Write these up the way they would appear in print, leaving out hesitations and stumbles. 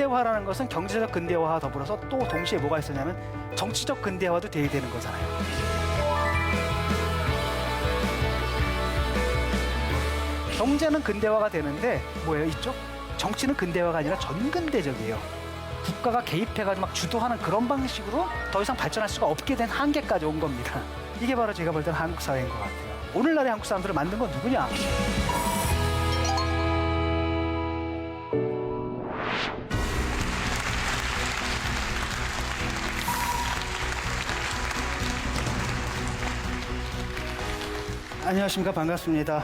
근대화라는 것은 경제적 근대화와 더불어서 또 동시에 뭐가 있었냐면 정치적 근대화도 돼야 되는 거잖아요. 경제는 근대화가 되는데 뭐예요? 이쪽? 정치는 근대화가 아니라 전근대적이에요. 국가가 개입해가지고 막 주도하는 그런 방식으로 더 이상 발전할 수가 없게 된 한계까지 온 겁니다. 이게 바로 제가 볼 때는 한국 사회인 것 같아요. 오늘날의 한국 사람들을 만든 건 누구냐? 안녕하십니까. 반갑습니다.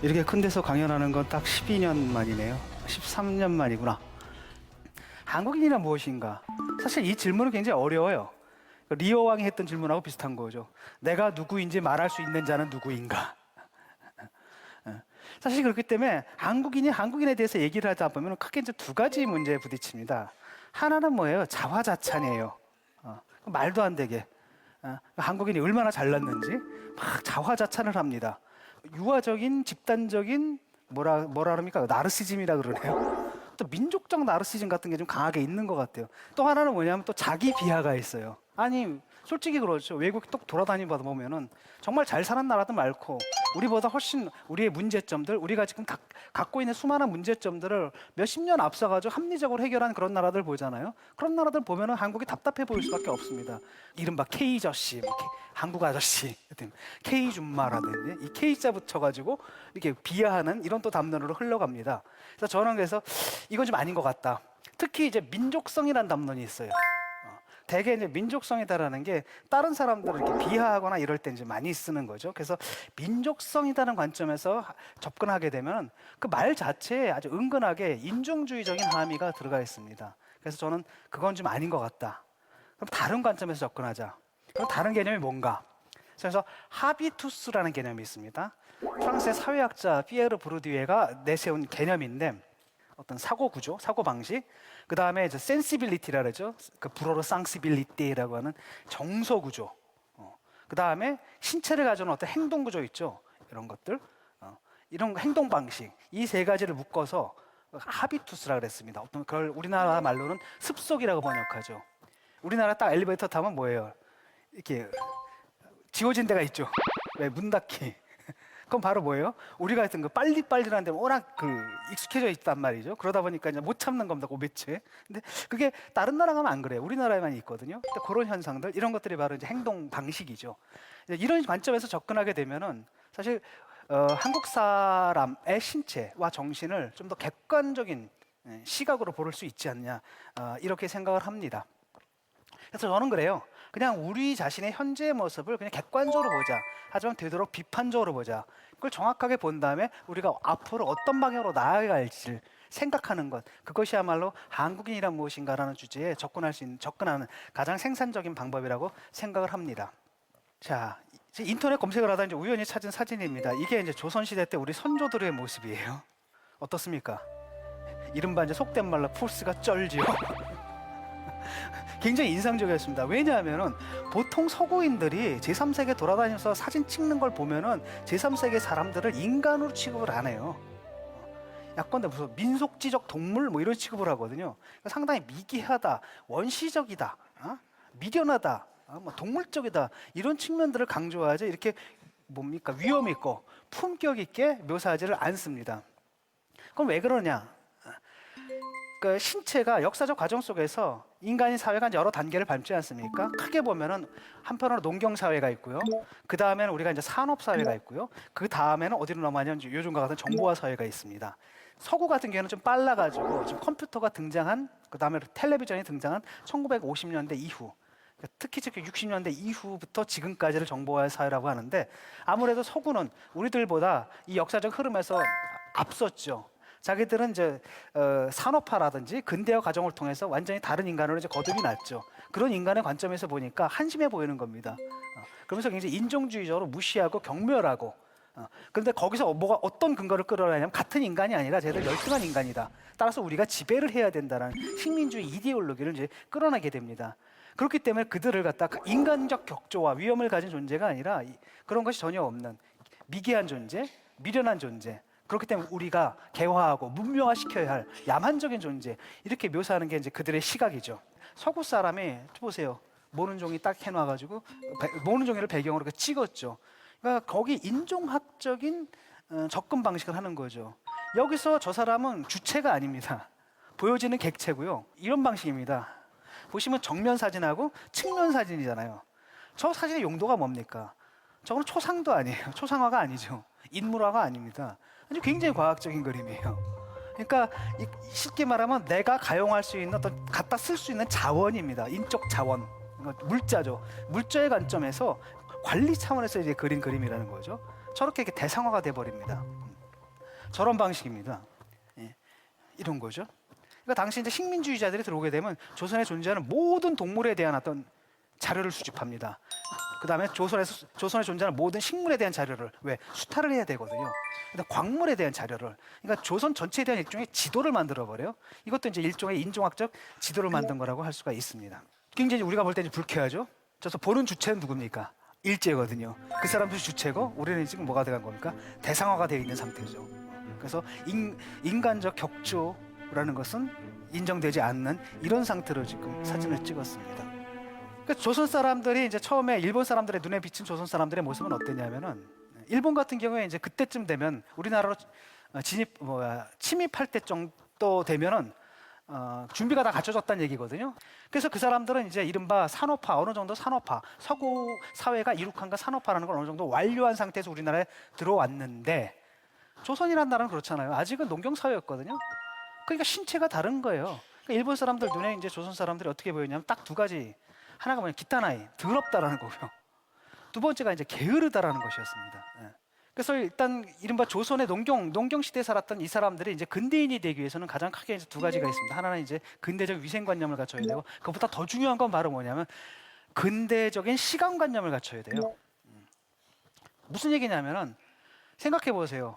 이렇게 큰 데서 강연하는 건 딱 12년 만이네요. 13년 만이구나. 한국인이란 무엇인가? 사실 이 질문은 굉장히 어려워요. 리오 왕이 했던 질문하고 비슷한 거죠. 내가 누구인지 말할 수 있는 자는 누구인가? 사실 그렇기 때문에 한국인이 한국인에 대해서 얘기를 하다 보면 크게 이제 두 가지 문제에 부딪힙니다. 하나는 뭐예요? 자화자찬이에요. 말도 안 되게. 한국인이 얼마나 잘났는지 막 자화자찬을 합니다. 유아적인 집단적인 뭐라 그럽니까? 나르시즘이라 그러네요. 또 민족적 나르시즘 같은 게 좀 강하게 있는 것 같아요. 또 하나는 뭐냐면 또 자기 비하가 있어요. 아니 솔직히 그렇죠. 외국 똑 돌아다니다 보면은 정말 잘 사는 나라도 많고 우리보다 훨씬 우리의 문제점들, 우리가 지금 갖고 있는 수많은 문제점들을 몇십 년 앞서가지고 합리적으로 해결한 그런 나라들 보잖아요. 그런 나라들 보면은 한국이 답답해 보일 수밖에 없습니다. 이른바 K저씨, 한국 아저씨, K줌마라든지 이 K자 붙여가지고 이렇게 비하하는 이런 또 담론으로 흘러갑니다. 그래서 저는 그래서 이건 좀 아닌 것 같다. 특히 이제 민족성이라는 담론이 있어요. 대개 이제 민족성이다라는 게 다른 사람들을 이렇게 비하하거나 이럴 때 이제 많이 쓰는 거죠. 그래서 민족성이라는 관점에서 접근하게 되면 그 말 자체에 아주 은근하게 인종주의적인 함의가 들어가 있습니다. 그래서 저는 그건 좀 아닌 것 같다. 그럼 다른 관점에서 접근하자. 그럼 다른 개념이 뭔가? 그래서 하비투스라는 개념이 있습니다. 프랑스의 사회학자 피에르 브루디에가 내세운 개념인데 어떤 사고 구조, 사고 방식, 그 다음에 이제 센시빌리티라 그러죠. 그 불어로 쌍시빌리티라고 하는 정서 구조, 그 다음에 신체를 가져오는 어떤 행동 구조 있죠. 이런 것들, 이런 행동 방식, 이 세 가지를 묶어서 하비투스라 그랬습니다. 어떤 그걸 우리나라 말로는 습속이라고 번역하죠. 우리나라 딱 엘리베이터 타면 뭐예요? 이렇게 지워진 데가 있죠. 왜 문 닫기. 그건 바로 뭐예요? 우리가 했던 그 빨리빨리라는 데 워낙 익숙해져 있단 말이죠. 그러다 보니까 이제 못 참는 겁니다, 고배체. 근데 그게 다른 나라 가면 안 그래요. 우리나라에만 있거든요. 그런 현상들, 이런 것들이 바로 이제 행동 방식이죠. 이런 관점에서 접근하게 되면은 사실 한국 사람의 신체와 정신을 좀 더 객관적인 시각으로 볼 수 있지 않냐, 이렇게 생각을 합니다. 그래서 저는 그래요. 그냥 우리 자신의 현재의 모습을 그냥 객관적으로 보자. 하지만 되도록 비판적으로 보자. 그걸 정확하게 본 다음에 우리가 앞으로 어떤 방향으로 나아갈지를 생각하는 것, 그것이야말로 한국인이란 무엇인가라는 주제에 접근하는 가장 생산적인 방법이라고 생각을 합니다. 자, 인터넷 검색을 하다 이제 우연히 찾은 사진입니다. 이게 이제 조선시대 때 우리 선조들의 모습이에요. 어떻습니까? 이른바 이제 속된 말로 포스가 쩔지요. 굉장히 인상적이었습니다. 왜냐하면은 보통 서구인들이 제3세계 돌아다니면서 사진 찍는 걸 보면은 제3세계 사람들을 인간으로 취급을 안 해요. 약간데 무슨 민속지적 동물 뭐 이런 취급을 하거든요. 상당히 미개하다, 원시적이다, 미련하다, 뭐 동물적이다, 이런 측면들을 강조하지 이렇게 뭡니까 위험 있고 품격 있게 묘사하지를 않습니다. 그럼 왜 그러냐? 그 신체가 역사적 과정 속에서 인간의 사회가 여러 단계를 밟지 않습니까? 크게 보면은 한편으로 농경 사회가 있고요. 그 다음에는 우리가 이제 산업 사회가 있고요. 그 다음에는 어디로 넘어가냐면 요즘과 같은 정보화 사회가 있습니다. 서구 같은 경우는 좀 빨라가지고 지금 컴퓨터가 등장한, 그 다음에 텔레비전이 등장한 1950년대 이후, 특히 60년대 이후부터 지금까지를 정보화 사회라고 하는데, 아무래도 서구는 우리들보다 이 역사적 흐름에서 앞섰죠. 자기들은 이제 산업화라든지 근대화 과정을 통해서 완전히 다른 인간으로 이제 거듭이 났죠. 그런 인간의 관점에서 보니까 한심해 보이는 겁니다. 그러면서 굉장히 인종주의적으로 무시하고 경멸하고. 그런데 거기서 뭐가 어떤 근거를 끌어내냐면 같은 인간이 아니라 쟤들 열등한 인간이다. 따라서 우리가 지배를 해야 된다는 식민주의 이데올로기를 이제 끌어내게 됩니다. 그렇기 때문에 그들을 갖다가 인간적 격조와 위험을 가진 존재가 아니라 그런 것이 전혀 없는 미개한 존재, 미련한 존재, 그렇기 때문에 우리가 개화하고 문명화시켜야 할 야만적인 존재 이렇게 묘사하는 게 이제 그들의 시각이죠. 서구 사람이 보세요. 모는종이 딱 해놔가지고 모는종이를 배경으로 찍었죠. 그러니까 거기 인종학적인 접근 방식을 하는 거죠. 여기서 저 사람은 주체가 아닙니다. 보여지는 객체고요. 이런 방식입니다. 보시면 정면 사진하고 측면 사진이잖아요. 저 사진의 용도가 뭡니까? 저거는 초상도 아니에요. 초상화가 아니죠. 인물화가 아닙니다. 아주 굉장히 과학적인 그림이에요. 그러니까 쉽게 말하면 내가 가용할 수 있는 어떤 갖다 쓸 수 있는 자원입니다. 인적 자원, 물자죠. 물자의 관점에서 관리 차원에서 이제 그린 그림이라는 거죠. 저렇게 이렇게 대상화가 돼 버립니다. 저런 방식입니다. 예, 이런 거죠. 그러니까 당시 이제 식민주의자들이 들어오게 되면 조선에 존재하는 모든 동물에 대한 어떤 자료를 수집합니다. 그 다음에 조선에 존재하는 모든 식물에 대한 자료를 왜 수탈을 해야 되거든요. 그다음 광물에 대한 자료를 그러니까 조선 전체에 대한 일종의 지도를 만들어 버려요. 이것도 이제 일종의 인종학적 지도를 만든 거라고 할 수가 있습니다. 굉장히 우리가 볼 때 이제 불쾌하죠. 그래서 보는 주체는 누굽니까? 일제거든요. 그 사람도 주체고 우리는 지금 뭐가 돼간 겁니까? 대상화가 되어 있는 상태죠. 그래서 인간적 격조라는 것은 인정되지 않는 이런 상태로 지금 사진을 찍었습니다. 그러니까 조선 사람들이 이제 처음에 일본 사람들의 눈에 비친 조선 사람들의 모습은 어땠냐면은 일본 같은 경우에 이제 그때쯤 되면 우리나라로 침입할 때 정도 되면은 준비가 다 갖춰졌다는 얘기거든요. 그래서 그 사람들은 이제 이른바 산업화, 어느 정도 산업화, 서구 사회가 이룩한가 산업화라는 걸 어느 정도 완료한 상태에서 우리나라에 들어왔는데 조선이라는 나라는 그렇잖아요. 아직은 농경 사회였거든요. 그러니까 신체가 다른 거예요. 그러니까 일본 사람들 눈에 이제 조선 사람들이 어떻게 보였냐면 딱 두 가지. 하나가 뭐냐, 기타나이, 더럽다라는 거고요. 두 번째가 이제 게으르다라는 것이었습니다. 예. 그래서 일단 이른바 조선의 농경 시대에 살았던 이 사람들이 이제 근대인이 되기 위해서는 가장 크게 이제 두 가지가 있습니다. 하나는 이제 근대적 위생관념을 갖춰야 되고, 그것보다 더 중요한 건 바로 뭐냐면 근대적인 시간관념을 갖춰야 돼요. 무슨 얘기냐면은 생각해 보세요.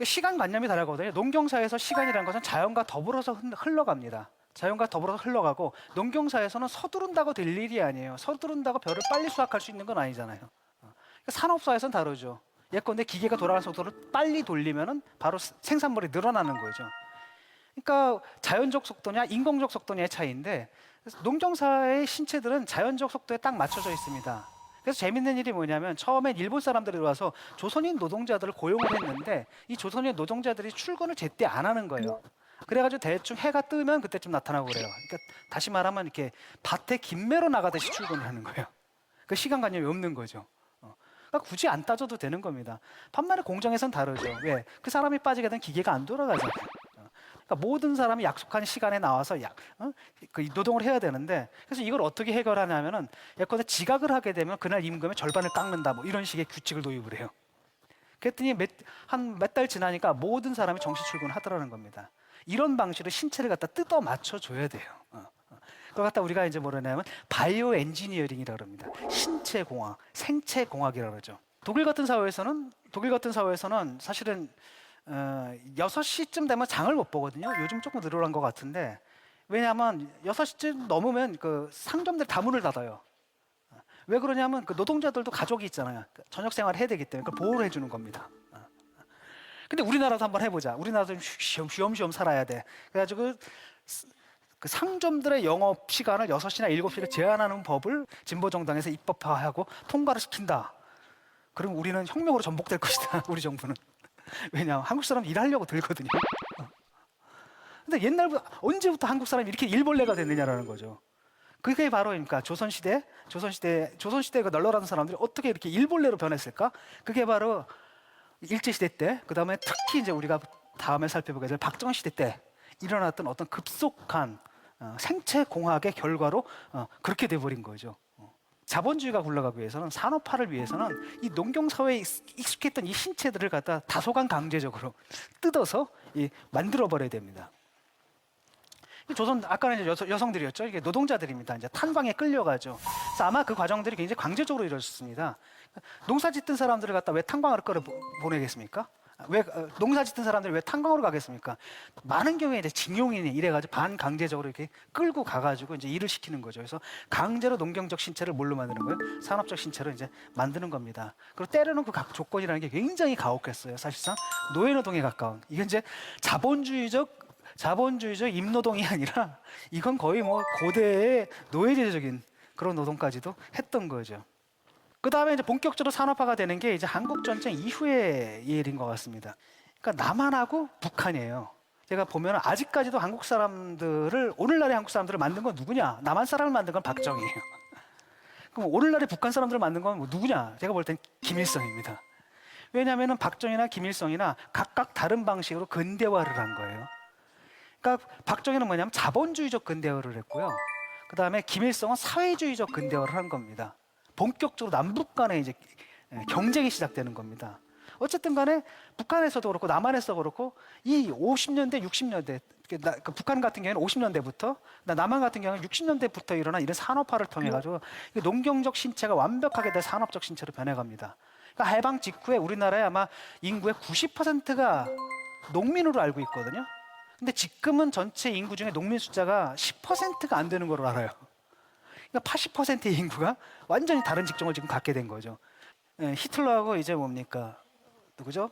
시간관념이 다르거든요. 농경사에서 시간이라는 것은 자연과 더불어서 흘러갑니다. 자연과 더불어서 흘러가고 농경사에서는 서두른다고 될 일이 아니에요. 서두른다고 벼를 빨리 수확할 수 있는 건 아니잖아요. 그러니까 산업사에서는 다르죠. 예컨대 기계가 돌아가는 속도를 빨리 돌리면은 바로 생산물이 늘어나는 거죠. 그러니까 자연적 속도냐 인공적 속도냐의 차이인데 농경사의 신체들은 자연적 속도에 딱 맞춰져 있습니다. 그래서 재밌는 일이 뭐냐면 처음엔 일본 사람들이 와서 조선인 노동자들을 고용을 했는데 이 조선인 노동자들이 출근을 제때 안 하는 거예요. 그래가지고 대충 해가 뜨면 그때쯤 나타나고 그래요. 그러니까 다시 말하면 이렇게 밭에 김매로 나가듯이 출근을 하는 거예요. 그 시간관념이 없는 거죠. 그러니까 굳이 안 따져도 되는 겁니다. 반면에 공장에선 다르죠. 왜? 그 사람이 빠지게 되면 기계가 안 돌아가잖아요. 그러니까 모든 사람이 약속한 시간에 나와서 그 노동을 해야 되는데 그래서 이걸 어떻게 해결하냐면은 예컨대 지각을 하게 되면 그날 임금의 절반을 깎는다 뭐 이런 식의 규칙을 도입을 해요. 그랬더니 한 몇 달 지나니까 모든 사람이 정시 출근하더라는 겁니다. 이런 방식으로 신체를 갖다 뜯어 맞춰줘야 돼요. 그걸 갖다 우리가 이제 뭐라냐면 바이오 엔지니어링이라고 합니다. 신체 공학, 생체 공학이라고 그러죠. 독일 같은 사회에서는 사실은 6시쯤 되면 장을 못 보거든요. 요즘 조금 늘어난 것 같은데 왜냐하면 6시쯤 넘으면 그 상점들 다 문을 닫아요. 왜 그러냐면 그 노동자들도 가족이 있잖아요. 저녁 생활을 해야 되기 때문에 그걸 보호를 해주는 겁니다. 근데 우리나라도 한번 해보자. 우리나라도 쉬엄쉬엄 살아야 돼. 그래가지고 그 상점들의 영업 시간을 6시나 7시를 제한하는 법을 진보정당에서 입법화하고 통과를 시킨다. 그럼 우리는 혁명으로 전복될 것이다. 우리 정부는. 왜냐하면 한국 사람 일하려고 들거든요. 근데 옛날부터 언제부터 한국 사람이 이렇게 일벌레가 됐느냐라는 거죠. 그게 바로 그러니까 조선시대 그 널널한 사람들이 어떻게 이렇게 일벌레로 변했을까? 그게 바로 일제시대 때, 그 다음에 특히 이제 우리가 다음에 살펴보게 될 박정희시대 때 일어났던 어떤 급속한 생체공학의 결과로 그렇게 돼버린 거죠. 자본주의가 굴러가기 위해서는 산업화를 위해서는 이 농경사회에 익숙했던 이 신체들을 갖다 다소간 강제적으로 뜯어서 만들어버려야 됩니다. 조선 아까는 이제 여성들이었죠. 이게 노동자들입니다. 이제 탄광에 끌려가죠. 그래서 아마 그 과정들이 굉장히 강제적으로 이루어졌습니다. 농사 짓던 사람들을 갖다 왜 탄광으로 끌어 보내겠습니까? 왜 농사 짓던 사람들이 왜 탄광으로 가겠습니까? 많은 경우에 이제 징용인이 이래가지고 반강제적으로 이렇게 끌고 가가지고 이제 일을 시키는 거죠. 그래서 강제로 농경적 신체를 뭘로 만드는 거예요? 산업적 신체로 이제 만드는 겁니다. 그리고 때로는 그 각 조건이라는 게 굉장히 가혹했어요. 사실상 노예노동에 가까운. 이건 이제 자본주의적 임노동이 아니라 이건 거의 뭐 고대의 노예제적인 그런 노동까지도 했던 거죠. 그 다음에 이제 본격적으로 산업화가 되는 게 이제 한국 전쟁 이후의 일인 것 같습니다. 그러니까 남한하고 북한이에요. 제가 보면 아직까지도 한국 사람들을, 오늘날의 한국 사람들을 만든 건 누구냐? 남한 사람을 만든 건 박정희예요. 그럼 오늘날의 북한 사람들을 만든 건 뭐 누구냐? 제가 볼 땐 김일성입니다. 왜냐하면 박정희나 김일성이나 각각 다른 방식으로 근대화를 한 거예요. 그러니까 박정희는 뭐냐면 자본주의적 근대화를 했고요. 그 다음에 김일성은 사회주의적 근대화를 한 겁니다. 본격적으로 남북 간에 이제 경쟁이 시작되는 겁니다. 어쨌든 간에 북한에서도 그렇고 남한에서도 그렇고 이 50년대, 60년대, 북한 같은 경우는 50년대부터, 남한 같은 경우는 60년대부터 일어난 이런 산업화를 통해 가지고 농경적 신체가 완벽하게 된 산업적 신체로 변해갑니다. 그러니까 해방 직후에 우리나라의 아마 인구의 90%가 농민으로 알고 있거든요. 근데 지금은 전체 인구 중에 농민 숫자가 10%가 안 되는 걸로 알아요. 그러니까 80%의 인구가 완전히 다른 직종을 지금 갖게 된 거죠. 히틀러하고 이제 뭡니까? 누구죠?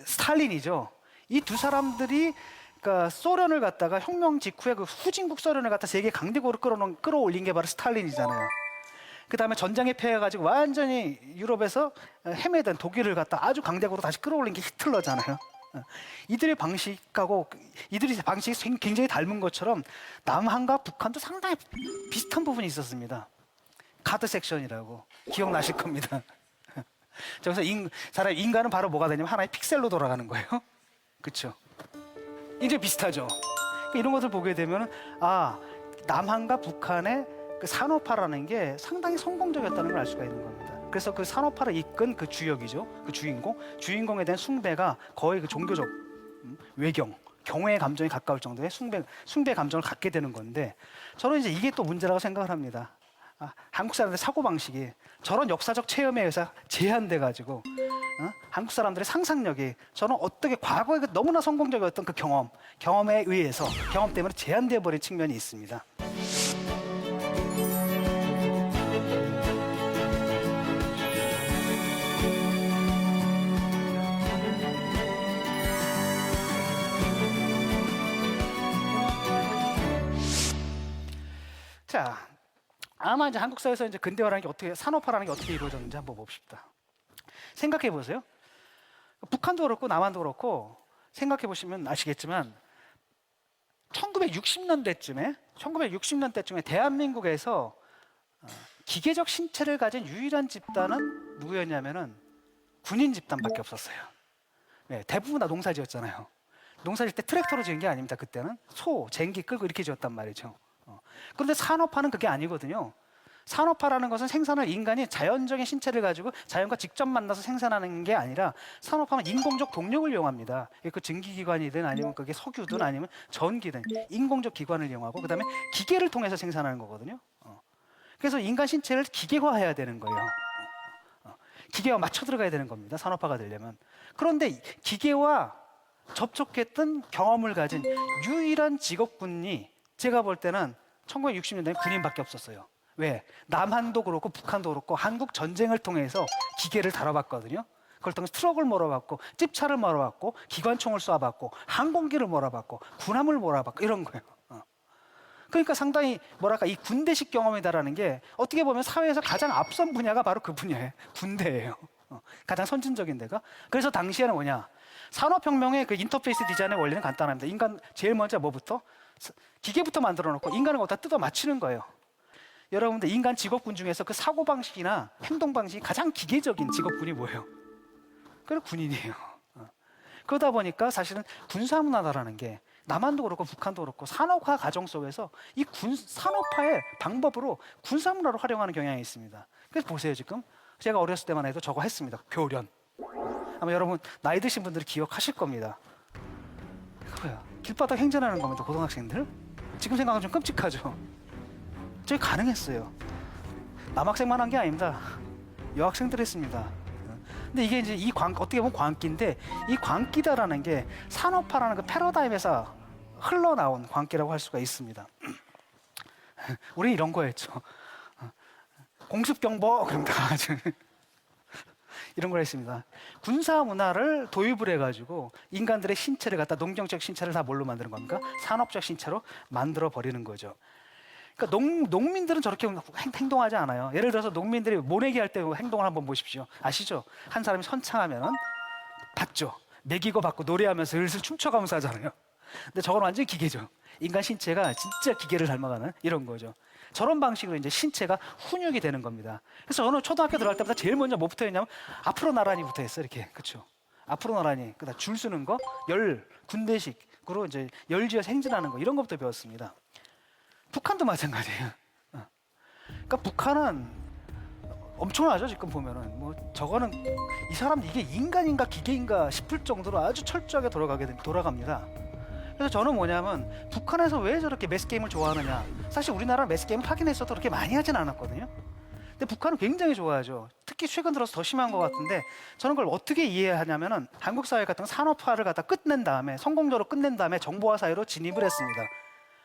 스탈린이죠. 이 두 사람들이 그러니까 소련을 갖다가 혁명 직후에 그 후진국 소련을 갖다 세계 강대국으로 끌어올린 게 바로 스탈린이잖아요. 그 다음에 전장에 패해가지고 완전히 유럽에서 헤매던 독일을 갖다 아주 강대국으로 다시 끌어올린 게 히틀러잖아요. 이들의 방식하고 이들의 방식이 굉장히 닮은 것처럼 남한과 북한도 상당히 비슷한 부분이 있었습니다. 카드 섹션이라고 기억나실 겁니다. 그래서 인간은 바로 뭐가 되냐면 하나의 픽셀로 돌아가는 거예요. 그렇죠? 이제 비슷하죠. 그러니까 이런 것을 보게 되면 남한과 북한의 그 산업화라는 게 상당히 성공적이었다는 걸 알 수가 있는 겁니다. 그래서 그 산업화를 이끈 그 주역이죠. 그 주인공에 대한 숭배가 거의 그 종교적 외경, 경외의 감정에 가까울 정도의 숭배 감정을 갖게 되는 건데, 저는 이제 이게 또 문제라고 생각을 합니다. 한국 사람들의 사고방식이 저런 역사적 체험에 의해서 제한돼 가지고 한국 사람들의 상상력이 저는 어떻게 과거에 너무나 성공적이었던 그 경험에 의해서 경험 때문에 제한되어 버린 측면이 있습니다. 자, 아마 이제 한국 사회에서 이제 근대화라는 게 어떻게, 산업화라는 게 어떻게 이루어졌는지 한번 봅시다. 생각해 보세요. 북한도 그렇고 남한도 그렇고 생각해 보시면 아시겠지만 1960년대쯤에 대한민국에서 기계적 신체를 가진 유일한 집단은 누구였냐면은 군인 집단밖에 없었어요. 네, 대부분 다 농사지었잖아요. 농사질 때 트랙터로 지은 게 아닙니다. 그때는 소, 쟁기 끌고 이렇게 지었단 말이죠. 그런데 산업화는 그게 아니거든요. 산업화라는 것은 생산을 인간이 자연적인 신체를 가지고 자연과 직접 만나서 생산하는 게 아니라, 산업화는 인공적 동력을 이용합니다. 그 증기기관이든 아니면 그게 석유든 아니면 전기든 인공적 기관을 이용하고 그다음에 기계를 통해서 생산하는 거거든요. 그래서 인간 신체를 기계화해야 되는 거예요. 기계와 맞춰 들어가야 되는 겁니다. 산업화가 되려면. 그런데 기계와 접촉했던 경험을 가진 유일한 직업군이 제가 볼 때는 1960년대에 군인밖에 없었어요. 왜? 남한도 그렇고 북한도 그렇고 한국 전쟁을 통해서 기계를 다뤄봤거든요. 그걸 통해서 트럭을 몰아봤고 찝차를 몰아봤고 기관총을 쏴봤고 항공기를 몰아봤고 군함을 몰아봤고 이런 거예요. 그러니까 상당히 뭐랄까 이 군대식 경험이다라는 게 어떻게 보면 사회에서 가장 앞선 분야가 바로 그 분야예요. 군대예요. 가장 선진적인 데가. 그래서 당시에는 뭐냐? 산업혁명의 그 인터페이스 디자인의 원리는 간단합니다. 인간 제일 먼저 뭐부터? 기계부터 만들어 놓고 인간을 거기다 뜯어 맞추는 거예요. 여러분들 인간 직업군 중에서 그 사고방식이나 행동방식이 가장 기계적인 직업군이 뭐예요? 그래 군인이에요. 그러다 보니까 사실은 군사문화라는 게 남한도 그렇고 북한도 그렇고 산업화 과정 속에서 이 산업화의 방법으로 군사문화로 활용하는 경향이 있습니다. 그래서 보세요. 지금 제가 어렸을 때만 해도 저거 했습니다. 교련. 아마 여러분 나이 드신 분들이 기억하실 겁니다. 그거야. 길바닥 행진하는 겁니다. 고등학생들. 지금 생각하면 좀 끔찍하죠. 저게 가능했어요. 남학생만 한 게 아닙니다. 여학생들 했습니다. 근데 이게 이제 어떻게 보면 광기인데, 이 광기다라는 게 산업화라는 그 패러다임에서 흘러나온 광기라고 할 수가 있습니다. 우리 이런 거였죠. 공습경보 그럼 다 아주 이런 걸 했습니다. 군사 문화를 도입을 해가지고 인간들의 신체를 갖다, 농경적 신체를 다 뭘로 만드는 겁니까? 산업적 신체로 만들어 버리는 거죠. 그러니까 농민들은 저렇게 행동하지 않아요. 예를 들어서 농민들이 모내기 할 때 행동을 한번 보십시오. 아시죠? 한 사람이 선창하면은 받죠. 먹이고 받고 노래하면서 슬슬 춤춰가면서 하잖아요. 근데 저건 완전히 기계죠. 인간 신체가 진짜 기계를 닮아가는 이런 거죠. 저런 방식으로 이제 신체가 훈육이 되는 겁니다. 그래서 저는 초등학교 들어갈 때마다 제일 먼저 뭐부터 했냐면 앞으로 나란히 부터 했어요. 이렇게. 그렇죠? 앞으로 나란히. 그다음 줄 서는 거, 군대식으로 이제 열지어서 행진하는 거, 이런 것부터 배웠습니다. 북한도 마찬가지예요. 그러니까 북한은 엄청나죠. 지금 보면은 뭐 저거는 이 사람 이게 인간인가 기계인가 싶을 정도로 아주 철저하게 돌아갑니다. 그래서 저는 뭐냐면 북한에서 왜 저렇게 매스게임을 좋아하느냐. 사실 우리나라는 매스게임을 하긴 했어도 그렇게 많이 하진 않았거든요. 근데 북한은 굉장히 좋아하죠. 특히 최근 들어서 더 심한 것 같은데, 저는 그걸 어떻게 이해하냐면은 한국 사회 같은 산업화를 갖다 끝낸 다음에, 성공적으로 끝낸 다음에 정보화 사회로 진입을 했습니다.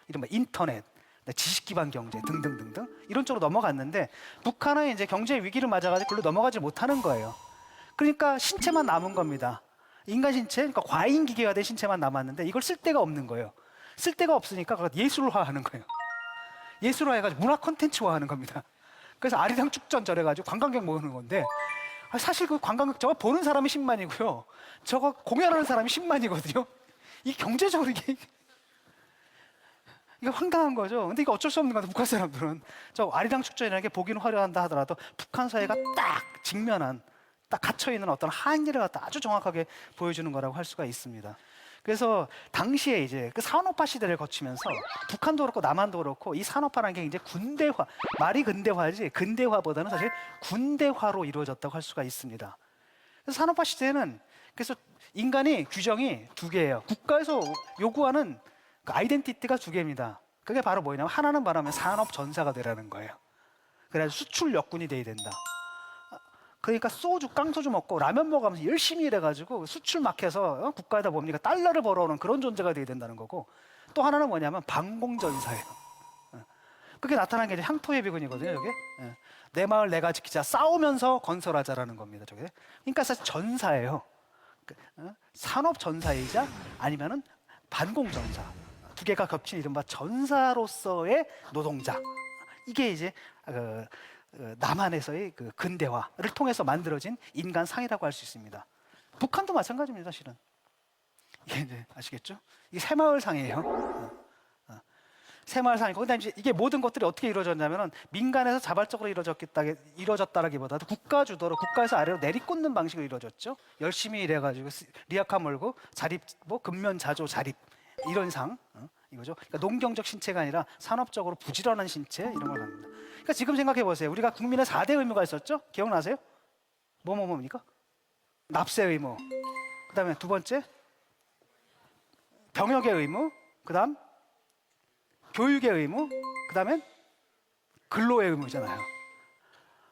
이른바 인터넷, 지식 기반 경제 등등등등 이런 쪽으로 넘어갔는데, 북한은 이제 경제 위기를 맞아가지고 그걸로 넘어가지 못하는 거예요. 그러니까 신체만 남은 겁니다. 인간 신체, 그러니까 과잉 기계가 된 신체만 남았는데 이걸 쓸 데가 없는 거예요. 쓸 데가 없으니까 그걸 예술화하는 거예요. 예술화해가지고 문화 콘텐츠화하는 겁니다. 그래서 아리랑 축전 저래가지고 관광객 모으는 건데, 사실 그 관광객 저거 보는 사람이 10만이고요. 저거 공연하는 사람이 10만이거든요. 이 경제적으로 이게 황당한 거죠. 근데 이거 어쩔 수 없는 건데, 북한 사람들은 저 아리랑 축전이라는 게 보기는 화려한다 하더라도 북한 사회가 딱 직면한, 딱 갇혀있는 어떤 한계를 갖다 아주 정확하게 보여주는 거라고 할 수가 있습니다. 그래서 당시에 이제 그 산업화 시대를 거치면서 북한도 그렇고 남한도 그렇고 이 산업화라는 게 이제 군대화, 말이 근대화지 근대화보다는 사실 군대화로 이루어졌다고 할 수가 있습니다. 그래서 산업화 시대에는, 그래서 인간이 규정이 두 개예요. 국가에서 요구하는 그 아이덴티티가 두 개입니다. 그게 바로 뭐냐면, 하나는 말하면 산업 전사가 되라는 거예요. 그래서 수출 역군이 돼야 된다. 그러니까 깡소주 먹고 라면 먹으면서 열심히 일해가지고 수출 마켓에서 국가에다 뭡니까 달러를 벌어오는 그런 존재가 돼야 된다는 거고, 또 하나는 뭐냐면 방공전사예요. 그게 나타난 게 이제 향토해비군이거든요. 이게 내 마을 내가 지키자, 싸우면서 건설하자라는 겁니다. 저게. 그러니까 사실 전사예요. 산업 전사이자 아니면은 반공전사, 두 개가 겹친 이른바 전사로서의 노동자. 이게 이제 남한에서의 그 근대화를 통해서 만들어진 인간상이라고 할 수 있습니다. 북한도 마찬가지입니다. 사실은 이게 이제 아시겠죠? 이게 새마을상이에요. 새마을상이고, 그다음에 이제 이게 모든 것들이 어떻게 이루어졌냐면은 민간에서 자발적으로 이루어졌다라기보다도 국가 주도로, 국가에서 아래로 내리꽂는 방식으로 이루어졌죠. 열심히 일해가지고 리아카 몰고 자립, 뭐 근면 자조 자립, 이런 상. 이거죠. 그러니까 농경적 신체가 아니라 산업적으로 부지런한 신체, 이런 걸 말합니다. 그러니까 지금 생각해 보세요. 우리가 국민의 4대 의무가 있었죠? 기억나세요? 뭡니까? 납세 의무. 그다음에 두 번째 병역의 의무. 그다음 교육의 의무. 그다음에 근로의 의무잖아요.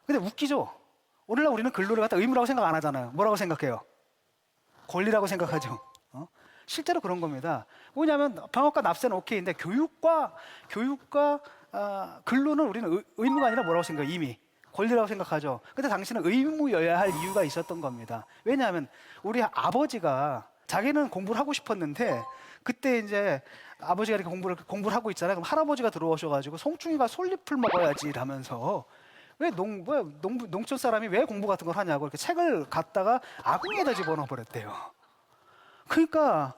근데 웃기죠? 오늘날 우리는 근로를 갖다 의무라고 생각 안 하잖아요. 뭐라고 생각해요? 권리라고 생각하죠. 실제로 그런 겁니다. 뭐냐면 병역과 납세는 오케이인데 교육과 근로는 우리는 의무가 아니라 뭐라고 생각해요? 이미 권리라고 생각하죠. 근데 당신은 의무여야 할 이유가 있었던 겁니다. 왜냐하면 우리 아버지가 자기는 공부를 하고 싶었는데, 그때 이제 아버지가 이렇게 공부를 하고 있잖아요. 그럼 할아버지가 들어오셔가지고 송충이가 솔잎을 먹어야지 라면서, 왜 농촌 사람이 왜 공부 같은 걸 하냐고 이렇게 책을 갖다가 아궁이에다 집어넣어 버렸대요. 그러니까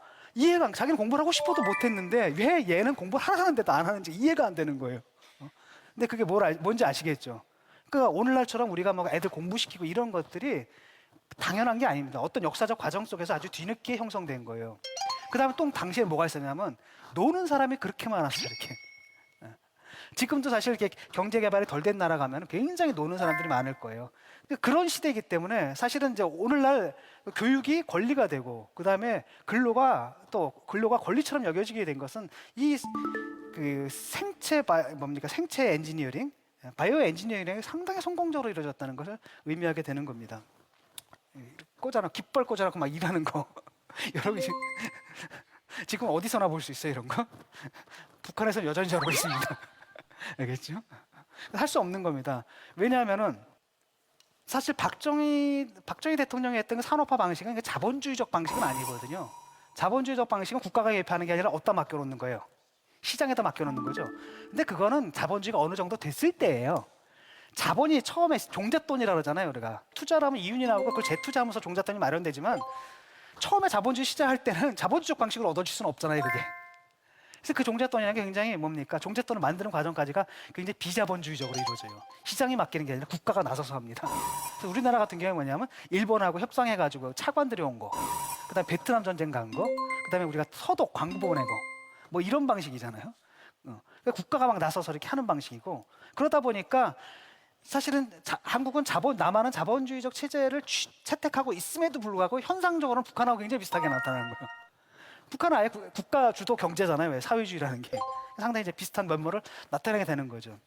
자기는 공부를 하고 싶어도 못했는데 왜 얘는 공부를 하라는데도 안 하는지 이해가 안 되는 거예요. 근데 그게 뭔지 아시겠죠? 그러니까 오늘날처럼 우리가 뭐 애들 공부시키고 이런 것들이 당연한 게 아닙니다. 어떤 역사적 과정 속에서 아주 뒤늦게 형성된 거예요. 그 다음에 또 당시에 뭐가 있었냐면, 노는 사람이 그렇게 많았어요. 이렇게. 지금도 사실 이렇게 경제 개발이 덜 된 나라 가면 굉장히 노는 사람들이 많을 거예요. 그런 시대이기 때문에 사실은 이제 오늘날 교육이 권리가 되고, 그 다음에 근로가 권리처럼 여겨지게 된 것은 이 그 생체 엔지니어링, 바이오 엔지니어링이 상당히 성공적으로 이루어졌다는 것을 의미하게 되는 겁니다. 꽂아놓고 깃발 꽂아놓고 막 일하는 거. 여러분 지금 어디서나 볼 수 있어요 이런 거. 북한에서는 여전히 저러고 있습니다. 알겠죠? 할 수 없는 겁니다. 왜냐하면은 사실 박정희 대통령이 했던 그 산업화 방식은 자본주의적 방식은 아니거든요. 자본주의적 방식은 국가가 개입하는 게 아니라 어디다 맡겨놓는 거예요. 시장에다 맡겨놓는 거죠. 근데 그거는 자본주의가 어느 정도 됐을 때예요. 자본이 처음에 종잣돈이라고 그러잖아요. 우리가 투자를 하면 이윤이 나오고 그걸 재투자하면서 종잣돈이 마련되지만 처음에 자본주의 시작할 때는 자본주의적 방식으로 얻어질 수는 없잖아요. 그게. 그래서 그 종잣돈이라는 게 굉장히 뭡니까? 종잣돈을 만드는 과정까지가 굉장히 비자본주의적으로 이루어져요. 시장이 맡기는 게 아니라 국가가 나서서 합니다. 그래서 우리나라 같은 경우는 뭐냐면 일본하고 협상해가지고 차관들이 온 거, 그다음에 베트남 전쟁 간 거, 그다음에 우리가 서독 광부 보내고 뭐 이런 방식이잖아요. 그러니까 국가가 막 나서서 이렇게 하는 방식이고 그러다 보니까 사실은 한국은 남한은 자본주의적 체제를 채택하고 있음에도 불구하고 현상적으로는 북한하고 굉장히 비슷하게 나타나는 거예요. 북한은 아예 국가 주도 경제잖아요. 왜 사회주의라는 게 상당히 이제 비슷한 면모를 나타내게 되는 거죠.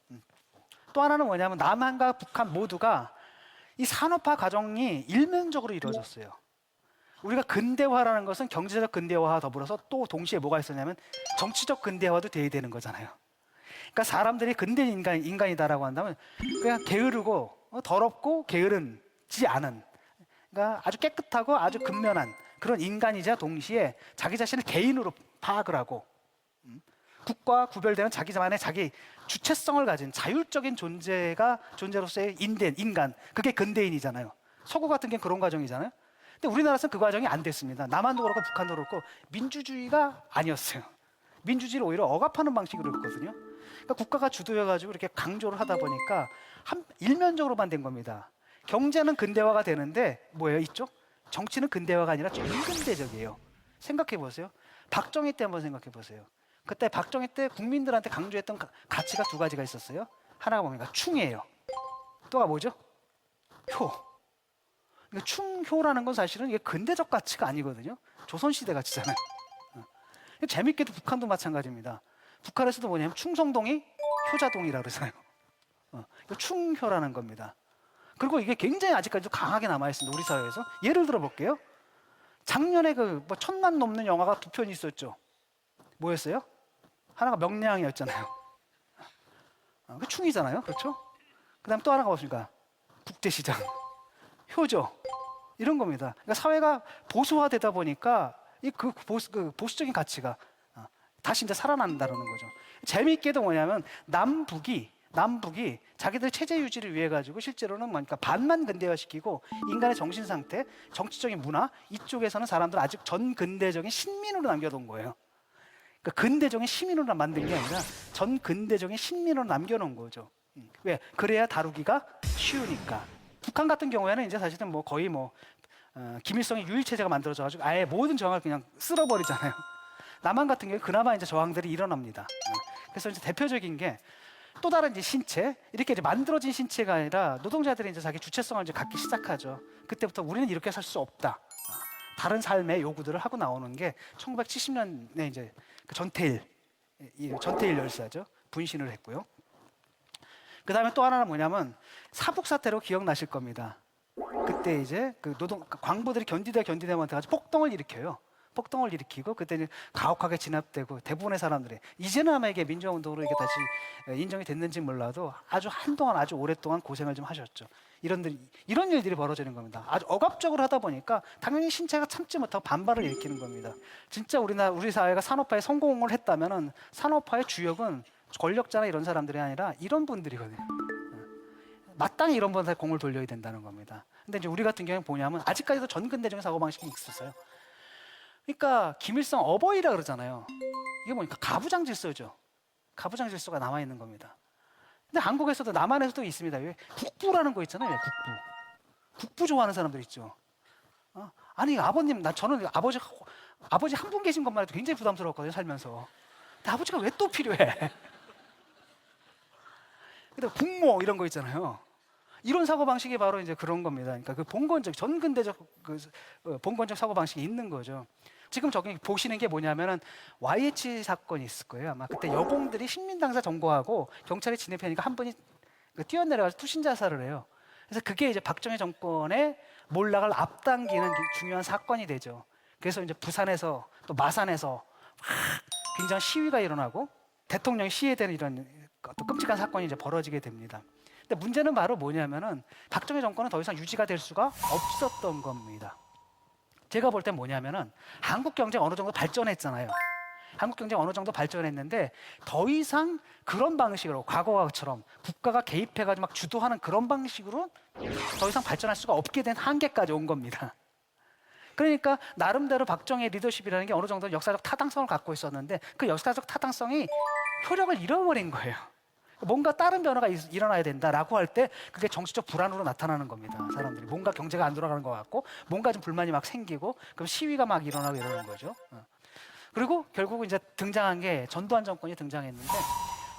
또 하나는 뭐냐면 남한과 북한 모두가 이 산업화 과정이 일면적으로 이루어졌어요. 우리가 근대화라는 것은 경제적 근대화와 더불어서 또 동시에 뭐가 있었냐면 정치적 근대화도 돼야 되는 거잖아요. 그러니까 사람들이 근대 인간이다라고 한다면 그냥 게으르고 더럽고 게으른지 않은, 그러니까 아주 깨끗하고 아주 근면한 그런 인간이자 동시에 자기 자신을 개인으로 파악을 하고 국가와 구별되는 자기만의 자기 주체성을 가진 자율적인 존재로서의 인간, 그게 근대인이잖아요. 서구 같은 게 그런 과정이잖아요. 근데 우리나라에서는 그 과정이 안 됐습니다. 남한도 그렇고 북한도 그렇고 민주주의가 아니었어요. 민주주의를 오히려 억압하는 방식으로 했거든요. 그러니까 국가가 주도해가지고 이렇게 강조를 하다 보니까 일면적으로만 된 겁니다. 경제는 근대화가 되는데 뭐예요 이쪽? 정치는 근대화가 아니라 중근대적이에요. 생각해 보세요. 박정희 때 한번 생각해 보세요. 그때 박정희 때 국민들한테 강조했던 가치가 두 가지가 있었어요. 하나가 뭡니까? 충이에요. 또가 뭐죠? 효. 그러니까 충효라는 건 사실은 이게 근대적 가치가 아니거든요. 조선시대 가치잖아요. 재밌게도 북한도 마찬가지입니다. 북한에서도 뭐냐면 충성동이 효자동이라고 그러잖아요. 충효라는 겁니다. 그리고 이게 굉장히 아직까지도 강하게 남아있습니다. 우리 사회에서. 예를 들어 볼게요. 작년에 그 뭐 1000만 넘는 영화가 두 편이 있었죠. 뭐였어요? 하나가 명량이었잖아요. 그 충이잖아요. 그렇죠? 그 다음 또 하나가 무엇입니까? 국제시장, 효죠. 이런 겁니다. 그러니까 사회가 보수화되다 보니까 그 보수적인 가치가 다시 이제 살아난다는 거죠. 재미있게도 뭐냐면 남북이 자기들 체제 유지를 위해 가지고 실제로는 뭐니까 반만 근대화시키고 인간의 정신 상태, 정치적인 문화 이쪽에서는 사람들 아직 전 근대적인 신민으로 남겨둔 거예요. 그러니까 근대적인 시민으로 만든 게 아니라 전 근대적인 신민으로 남겨놓은 거죠. 왜? 그래야 다루기가 쉬우니까. 북한 같은 경우에는 이제 사실은 뭐 거의 김일성의 유일 체제가 만들어져가지고 아예 모든 저항을 그냥 쓸어버리잖아요. 남한 같은 경우에 그나마 이제 저항들이 일어납니다. 그래서 이제 대표적인 게 또 다른 이제 신체, 이렇게 이제 만들어진 신체가 아니라 노동자들이 이제 자기 주체성을 이제 갖기 시작하죠. 그때부터 우리는 이렇게 살 수 없다. 다른 삶의 요구들을 하고 나오는 게 1970년에 이제 그 전태일 열사죠. 분신을 했고요. 그 다음에 또 하나는 뭐냐면 사북 사태로 기억나실 겁니다. 그때 이제 그 광부들이 견디다 못해가지고 폭동을 일으켜요. 폭동을 일으키고 그때 이제 가혹하게 진압되고 대부분의 사람들이 이제는 아마 이게 민주화운동으로 이게 다시 인정이 됐는지 몰라도 아주 한동안 아주 오랫동안 고생을 좀 하셨죠. 이런 일들이 벌어지는 겁니다. 아주 억압적으로 하다 보니까 당연히 신체가 참지 못하고 반발을 일으키는 겁니다. 진짜 우리 사회가 산업화에 성공을 했다면은 산업화의 주역은 권력자나 이런 사람들이 아니라 이런 분들이거든요. 마땅히 이런 분한테 공을 돌려야 된다는 겁니다. 근데 이제 우리 같은 경우는 뭐냐면 아직까지도 전근대적인 사고방식이 있었어요. 그러니까 김일성 어버이라 그러잖아요. 이게 뭐니까 가부장 질서죠. 가부장 질서가 남아 있는 겁니다. 근데 한국에서도 남한에서도 있습니다. 왜 국부라는 거 있잖아요. 왜 국부 좋아하는 사람들 있죠. 아니 아버님, 저는 아버지 한 분 계신 것만 해도 굉장히 부담스러웠거든요. 살면서. 근데 아버지가 왜 또 필요해? 근데 국모 이런 거 있잖아요. 이런 사고 방식이 바로 이제 그런 겁니다. 그러니까 그 봉건적 전근대적 봉건적 사고 방식이 있는 거죠. 지금 저기 보시는 게 뭐냐면은 YH 사건이 있을 거예요. 아마 그때 여공들이 식민당사 점거하고 경찰이 진입하니까 한 분이 뛰어내려가서 투신 자살을 해요. 그래서 그게 이제 박정희 정권의 몰락을 앞당기는 중요한 사건이 되죠. 그래서 이제 부산에서 또 마산에서 굉장히 시위가 일어나고 대통령이 시해되는 이런 또 끔찍한 사건이 이제 벌어지게 됩니다. 근데 문제는 바로 뭐냐면은 박정희 정권은 더 이상 유지가 될 수가 없었던 겁니다. 제가 볼 땐 뭐냐면은 한국 경제가 어느 정도 발전했잖아요. 한국 경제가 어느 정도 발전했는데 더 이상 그런 방식으로 과거처럼 국가가 개입해가지고 막 주도하는 그런 방식으로 더 이상 발전할 수가 없게 된 한계까지 온 겁니다. 그러니까 나름대로 박정희의 리더십이라는 게 어느 정도 역사적 타당성을 갖고 있었는데 그 역사적 타당성이 효력을 잃어버린 거예요. 뭔가 다른 변화가 일어나야 된다라고 할 때 그게 정치적 불안으로 나타나는 겁니다. 사람들이 뭔가 경제가 안 돌아가는 것 같고 뭔가 좀 불만이 막 생기고 그럼 시위가 막 일어나고 이러는 거죠. 그리고 결국 이제 등장한 게 전두환 정권이 등장했는데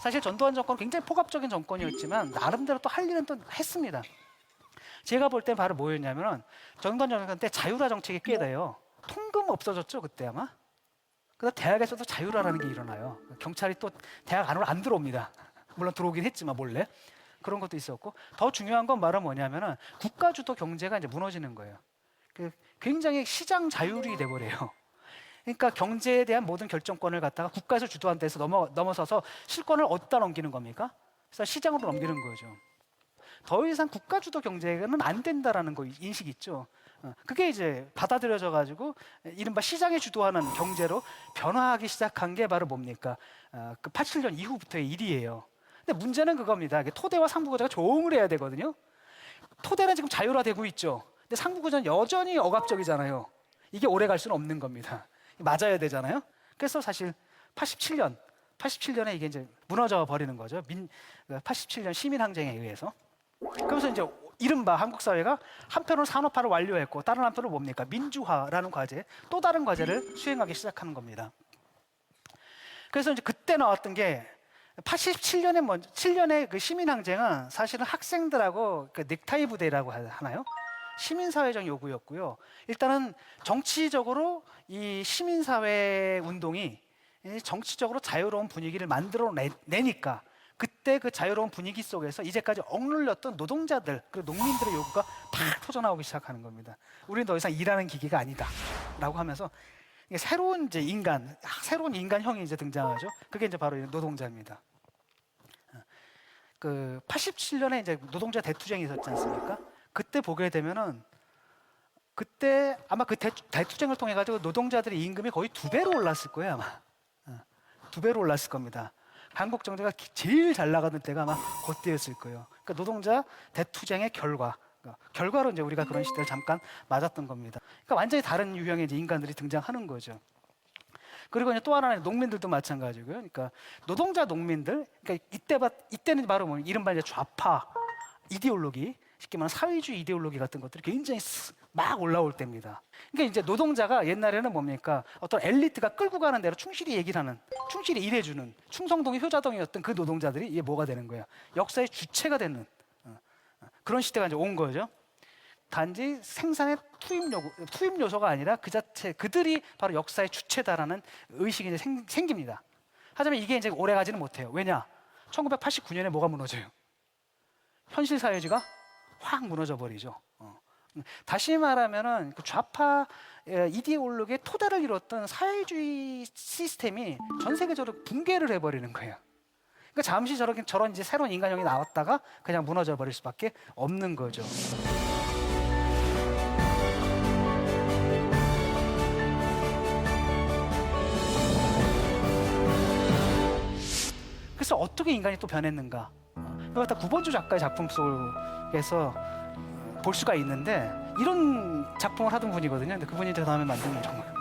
사실 전두환 정권은 굉장히 폭압적인 정권이었지만 나름대로 또 할 일은 또 했습니다. 제가 볼 땐 바로 뭐였냐면은 전두환 정권 때 자유화 정책이 꽤 돼요. 통금 없어졌죠 그때 아마. 그래서 대학에서도 자유화라는 게 일어나요. 경찰이 또 대학 안으로 안 들어옵니다. 물론 들어오긴 했지만 몰래 그런 것도 있었고 더 중요한 건 바로 뭐냐면은 국가 주도 경제가 이제 무너지는 거예요. 굉장히 시장 자율이 돼버려요. 그러니까 경제에 대한 모든 결정권을 갖다가 국가에서 주도한 데서 넘어서서 실권을 어디다 넘기는 겁니까? 그래서 시장으로 넘기는 거죠. 더 이상 국가 주도 경제는 안 된다라는 거 인식 있죠. 그게 이제 받아들여져 가지고 이른바 시장이 주도하는 경제로 변화하기 시작한 게 바로 뭡니까? 그 87년 이후부터의 일이에요. 근데 문제는 그겁니다. 토대와 상부구조가 조응을 해야 되거든요. 토대는 지금 자율화되고 있죠. 근데 상부구조는 여전히 억압적이잖아요. 이게 오래 갈 수는 없는 겁니다. 맞아야 되잖아요. 그래서 사실 87년에 이게 이제 무너져 버리는 거죠. 87년 시민항쟁에 의해서. 그래서 이제 이른바 한국 사회가 한편으로 산업화를 완료했고 다른 한편으로 뭡니까? 민주화라는 과제, 또 다른 과제를 수행하기 시작하는 겁니다. 그래서 이제 그때 나왔던 게 7년의 그 시민항쟁은 사실은 학생들하고 그 넥타이 부대라고 하나요? 시민사회적 요구였고요. 일단은 정치적으로 이 시민사회 운동이 정치적으로 자유로운 분위기를 만들어 내니까 그때 그 자유로운 분위기 속에서 이제까지 억눌렸던 노동자들 그리고 농민들의 요구가 팍 터져나오기 시작하는 겁니다. 우리는 더 이상 일하는 기계가 아니다라고 하면서 새로운 이제 새로운 인간형이 이제 등장하죠. 그게 이제 바로 노동자입니다. 그 87년에 이제 노동자 대투쟁이 있었지 않습니까? 그때 보게 되면은 그때 아마 그 대투쟁을 통해 가지고 노동자들의 임금이 거의 2배로 올랐을 거예요 아마. 2배로 올랐을 겁니다. 한국 경제가 제일 잘 나가던 때가 아마 그때였을 거예요. 그러니까 노동자 대투쟁의 결과로 이제 우리가 그런 시대를 잠깐 맞았던 겁니다. 그러니까 완전히 다른 유형의 이제 인간들이 등장하는 거죠. 그리고 이제 또 하나는 농민들도 마찬가지고요. 그러니까 노동자 농민들, 그러니까 이때는 바로 뭐 이른바 이제 좌파 이데올로기, 쉽게 말하면 사회주의 이데올로기 같은 것들이 굉장히 막 올라올 때입니다. 그러니까 이제 노동자가 옛날에는 뭡니까? 어떤 엘리트가 끌고 가는 대로 충실히 일해주는 충성동이 효자동이었던 그 노동자들이 이게 뭐가 되는 거예요? 역사의 주체가 되는 그런 시대가 이제 온 거죠. 단지 생산의 투입 요소가 아니라 그 자체 그들이 바로 역사의 주체다라는 의식이 이제 생깁니다. 하지만 이게 이제 오래 가지는 못해요. 왜냐? 1989년에 뭐가 무너져요? 현실 사회주의가 확 무너져 버리죠. 다시 말하면은 그 좌파 이데올로기의 토대를 이뤘던 사회주의 시스템이 전 세계적으로 붕괴를 해버리는 거예요. 그러니까 잠시 저런 이제 새로운 인간형이 나왔다가 그냥 무너져 버릴 수밖에 없는 거죠. 그래서 어떻게 인간이 또 변했는가? 이거 다 구본주 작가의 작품 속에서 볼 수가 있는데 이런 작품을 하던 분이거든요. 근데 그분이 그 다음에 만든 정말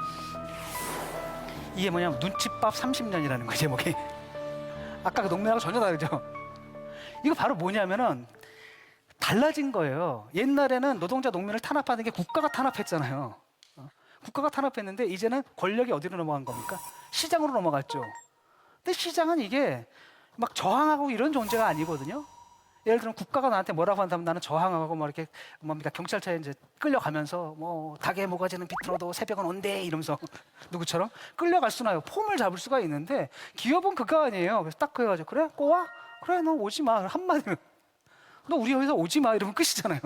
이게 뭐냐면 눈칫밥 30년이라는 거 제목이. 아까 그 농민하고 전혀 다르죠. 이거 바로 뭐냐면은 달라진 거예요. 옛날에는 노동자 농민을 탄압하는 게 국가가 탄압했잖아요. 국가가 탄압했는데 이제는 권력이 어디로 넘어간 겁니까? 시장으로 넘어갔죠. 근데 시장은 이게 막 저항하고 이런 존재가 아니거든요. 예를 들면 국가가 나한테 뭐라고 한다면 나는 저항하고 뭐 이렇게 뭡니까 경찰차에 이제 끌려가면서 뭐 닭의 모가지는 비틀어도 새벽은 온대 이러면서 누구처럼 끌려갈 수나 요 폼을 잡을 수가 있는데 기업은 그거 아니에요. 그래서 딱 그래가지고 그래 꼬와 그래 너 오지 마 한마디면 너 우리 여기서 오지 마 이러면 끝이잖아요.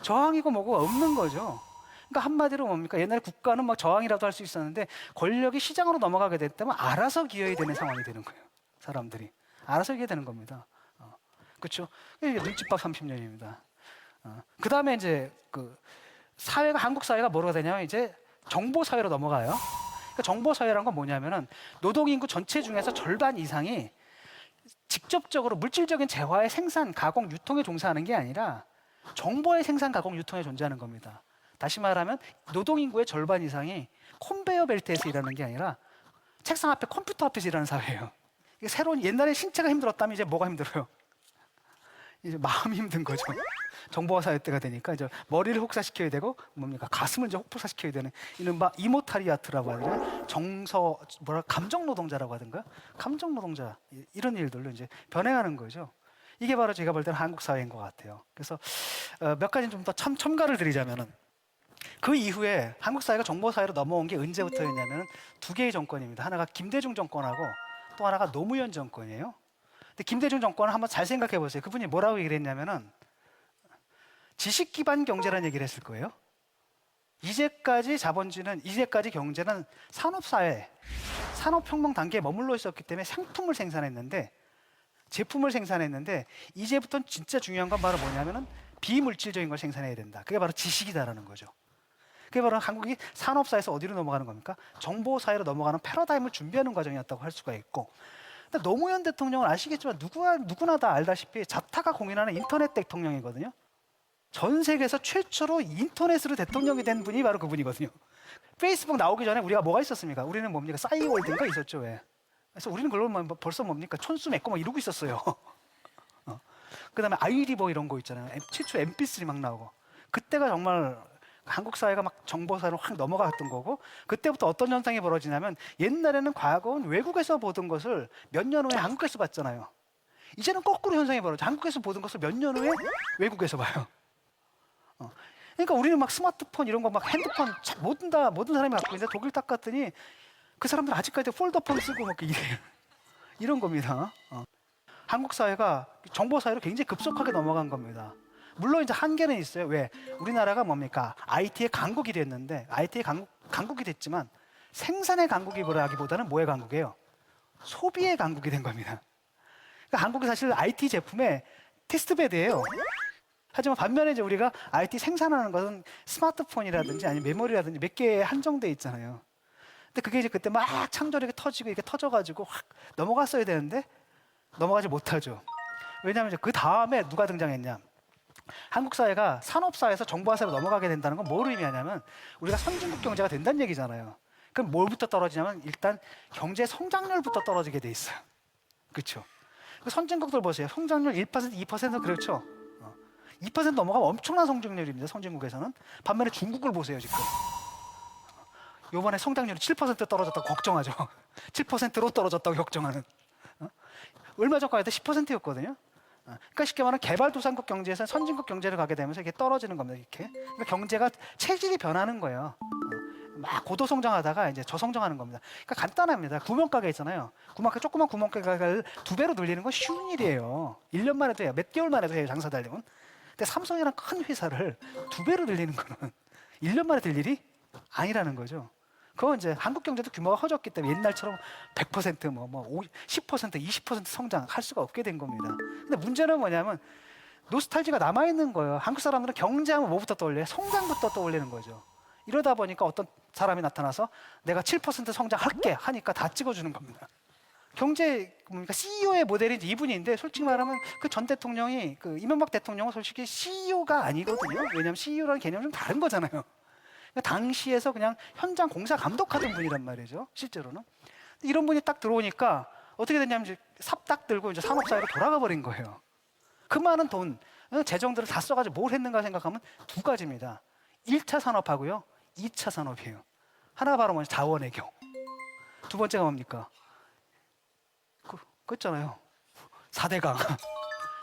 저항이고 뭐고 없는 거죠. 그러니까 한마디로 뭡니까? 옛날에 국가는 막 저항이라도 할 수 있었는데 권력이 시장으로 넘어가게 됐다면 알아서 기여해야 되는 상황이 되는 거예요. 사람들이 알아서 하게 되는 겁니다. 그렇죠? 이게 눈칫밥 30년입니다. 그 다음에 이제 그 사회가 한국 사회가 뭐가 되냐면 이제 정보 사회로 넘어가요. 그러니까 정보 사회란 건 뭐냐면은 노동 인구 전체 중에서 절반 이상이 직접적으로 물질적인 재화의 생산, 가공, 유통에 종사하는 게 아니라 정보의 생산, 가공, 유통에 존재하는 겁니다. 다시 말하면 노동 인구의 절반 이상이 컨베이어 벨트에서 일하는 게 아니라 책상 앞에 컴퓨터 앞에서 일하는 사회예요. 이게 새로운 옛날에 신체가 힘들었다면 이제 뭐가 힘들어요? 이제 마음이 힘든 거죠. 정보화 사회 때가 되니까 이제 머리를 혹사시켜야 되고 뭡니까? 가슴을 이제 혹사시켜야 되는 이른바 이모타리아트라고 하잖아요. 감정 노동자라고 하던가? 감정 노동자 이런 일들로 이제 변해가는 거죠. 이게 바로 제가 볼 때는 한국 사회인 것 같아요. 그래서 몇 가지 좀 더 첨가를 드리자면은 그 이후에 한국 사회가 정보 사회로 넘어온 게 언제부터였냐면 두 개의 정권입니다. 하나가 김대중 정권하고 또 하나가 노무현 정권이에요. 근데 김대중 정권을 한번 잘 생각해 보세요. 그분이 뭐라고 얘기를 했냐면은 지식 기반 경제라는 얘기를 했을 거예요. 이제까지 경제는 산업 사회, 산업 혁명 단계에 머물러 있었기 때문에 상품을 생산했는데 제품을 생산했는데 이제부터는 진짜 중요한 건 바로 뭐냐면은 비물질적인 걸 생산해야 된다. 그게 바로 지식이다라는 거죠. 그게 바로 한국이 산업사에서 어디로 넘어가는 겁니까? 정보사회로 넘어가는 패러다임을 준비하는 과정이었다고 할 수가 있고, 근데 노무현 대통령은 아시겠지만 누구나 다 알다시피 자타가 공인하는 인터넷 대통령이거든요. 전 세계에서 최초로 인터넷으로 대통령이 된 분이 바로 그분이거든요. 페이스북 나오기 전에 우리가 뭐가 있었습니까? 우리는 뭡니까? 싸이월드인가 있었죠. 왜? 그래서 우리는 그걸 벌써 뭡니까? 촌수 맺고 막 이러고 있었어요. 그다음에 아이리버 이런 거 있잖아요. 최초 MP3 막 나오고. 그때가 정말 한국 사회가 막 정보 사회로 확 넘어갔던 거고, 그때부터 어떤 현상이 벌어지냐면 옛날에는 과거는 외국에서 보던 것을 몇 년 후에 한국에서 봤잖아요. 이제는 거꾸로 현상이 벌어져. 한국에서 보던 것을 몇 년 후에 외국에서 봐요. 그러니까 우리는 막 스마트폰 이런 거 막 핸드폰 모든 사람이 갖고 있는데 독일 딱 갔더니 그 사람들 아직까지 폴더폰 쓰고 막 이래요. 이런 겁니다. 한국 사회가 정보 사회로 굉장히 급속하게 넘어간 겁니다. 물론 이제 한계는 있어요. 왜? 우리나라가 뭡니까? IT의 강국이 됐는데, IT의 강국이 됐지만 생산의 강국이라기보다는 뭐의 강국이에요? 소비의 강국이 된 겁니다. 그러니까 한국이 사실 IT 제품의 테스트베드예요. 하지만 반면에 이제 우리가 IT 생산하는 것은 스마트폰이라든지 아니면 메모리라든지 몇 개에 한정돼 있잖아요. 근데 그게 이제 그때 막 창조력이 터지고 이렇게 터져가지고 확 넘어갔어야 되는데 넘어가지 못하죠. 왜냐하면 이제 그 다음에 누가 등장했냐? 한국 사회가 산업 사회에서 정보화 사회로 넘어가게 된다는 건 뭘 의미하냐면 우리가 선진국 경제가 된다는 얘기잖아요. 그럼 뭘부터 떨어지냐면 일단 경제 성장률부터 떨어지게 돼 있어요. 그렇죠? 그 선진국들 보세요. 성장률 1%, 2% 그렇죠? 2% 넘어가면 엄청난 성장률입니다. 선진국에서는. 반면에 중국을 보세요 지금. 이번에 성장률이 7% 떨어졌다고 걱정하죠. 7%로 떨어졌다고 걱정하는. 얼마 전까지 10%였거든요. 그러니까 쉽게 말하면 개발도상국 경제에서 선진국 경제를 가게 되면서 이게 떨어지는 겁니다. 이렇게. 그러니까 경제가 체질이 변하는 거예요. 막 고도 성장하다가 이제 저성장하는 겁니다. 그러니까 간단합니다. 구멍가게 있잖아요. 조그만 구멍가게를 2배로 늘리는 건 쉬운 일이에요. 1년 만에도 해요. 몇 개월 만에도 해요. 장사 달려면. 근데 삼성이랑 큰 회사를 2배로 늘리는 거는 1년 만에 될 일이 아니라는 거죠. 그건 이제 한국 경제도 규모가 커졌기 때문에 옛날처럼 100% 10%, 20% 성장할 수가 없게 된 겁니다. 근데 문제는 뭐냐면 노스탈지가 남아있는 거예요. 한국 사람들은 경제하면 뭐부터 떠올려요? 성장부터 떠올리는 거죠. 이러다 보니까 어떤 사람이 나타나서 내가 7% 성장할게 하니까 다 찍어주는 겁니다. 경제 CEO의 모델이 이분인데 솔직히 말하면 그 전 대통령이 그 이명박 대통령은 솔직히 CEO가 아니거든요. 왜냐하면 CEO라는 개념이 좀 다른 거잖아요. 당시에서 그냥 현장 공사 감독하던 분이란 말이죠. 실제로는. 이런 분이 딱 들어오니까 어떻게 됐냐면 이제 삽 딱 들고 이제 산업사회로 돌아가 버린 거예요. 그 많은 돈, 재정들을 다 써가지고 뭘 했는가 생각하면 두 가지입니다. 1차 산업하고요. 2차 산업이에요. 하나 바로 뭐냐 자원외교. 두 번째가 뭡니까? 그랬잖아요. 4대강.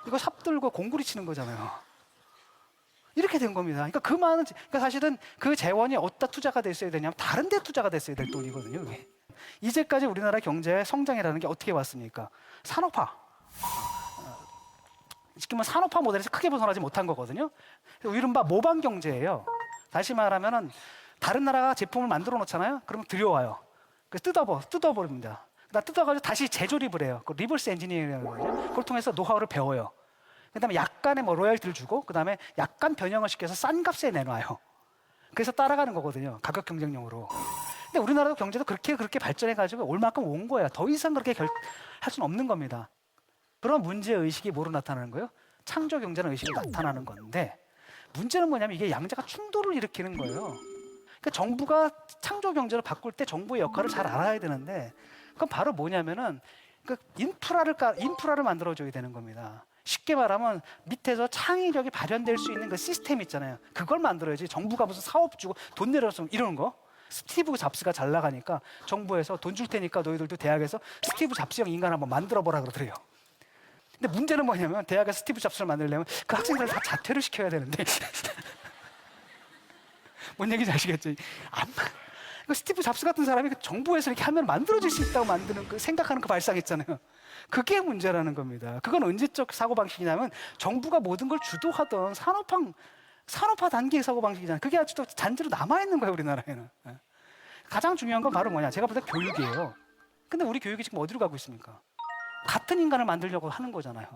이거 삽 들고 공구리 치는 거잖아요. 이렇게 된 겁니다. 그러니까 사실은 그 재원이 어디다 투자가 됐어야 되냐면 다른 데 투자가 됐어야 될 돈이거든요. 이게. 이제까지 우리나라 경제의 성장이라는 게 어떻게 왔습니까? 산업화. 쉽게 말하면 산업화 모델에서 크게 벗어나지 못한 거거든요. 이른바 모방 경제예요. 다시 말하면은 다른 나라가 제품을 만들어 놓잖아요. 그러면 들여와요. 그래서 뜯어버립니다. 뜯어가지고 다시 재조립을 해요. 그 리버스 엔지니어링이라는 거죠. 그걸 통해서 노하우를 배워요. 그다음에 약간의 뭐 로열티를 주고 그다음에 약간 변형을 시켜서 싼 값에 내놔요. 그래서 따라가는 거거든요. 가격 경쟁력으로. 근데 우리나라도 경제도 그렇게 발전해가지고 올 만큼 온 거예요. 더 이상 그렇게 할 수는 없는 겁니다. 그런 문제 의식이 뭐로 나타나는 거예요? 창조 경제는 의식이 나타나는 건데 문제는 뭐냐면 이게 양자가 충돌을 일으키는 거예요. 그러니까 정부가 창조 경제를 바꿀 때 정부의 역할을 잘 알아야 되는데 그건 바로 뭐냐면은 그 인프라를 만들어줘야 되는 겁니다. 쉽게 말하면 밑에서 창의력이 발현될 수 있는 그 시스템 있잖아요. 그걸 만들어야지 정부가 무슨 사업 주고 돈 내려서 이러는 거. 스티브 잡스가 잘 나가니까 정부에서 돈 줄 테니까 너희들도 대학에서 스티브 잡스형 인간 한번 만들어보라 그러더래요. 근데 문제는 뭐냐면 대학에서 스티브 잡스를 만들려면 그 학생들 다 자퇴를 시켜야 되는데 뭔 얘기인지 아시겠죠? 스티브 잡스 같은 사람이 정부에서 이렇게 하면 만들어질 수 있다고 만드는 생각하는 그 발상 있잖아요. 그게 문제라는 겁니다. 그건 언제적 사고방식이냐면 정부가 모든 걸 주도하던 산업화 단계의 사고방식이잖아요. 그게 아직도 잔재로 남아있는 거예요, 우리나라에는. 가장 중요한 건 바로 뭐냐? 제가 볼 때 교육이에요. 근데 우리 교육이 지금 어디로 가고 있습니까? 같은 인간을 만들려고 하는 거잖아요.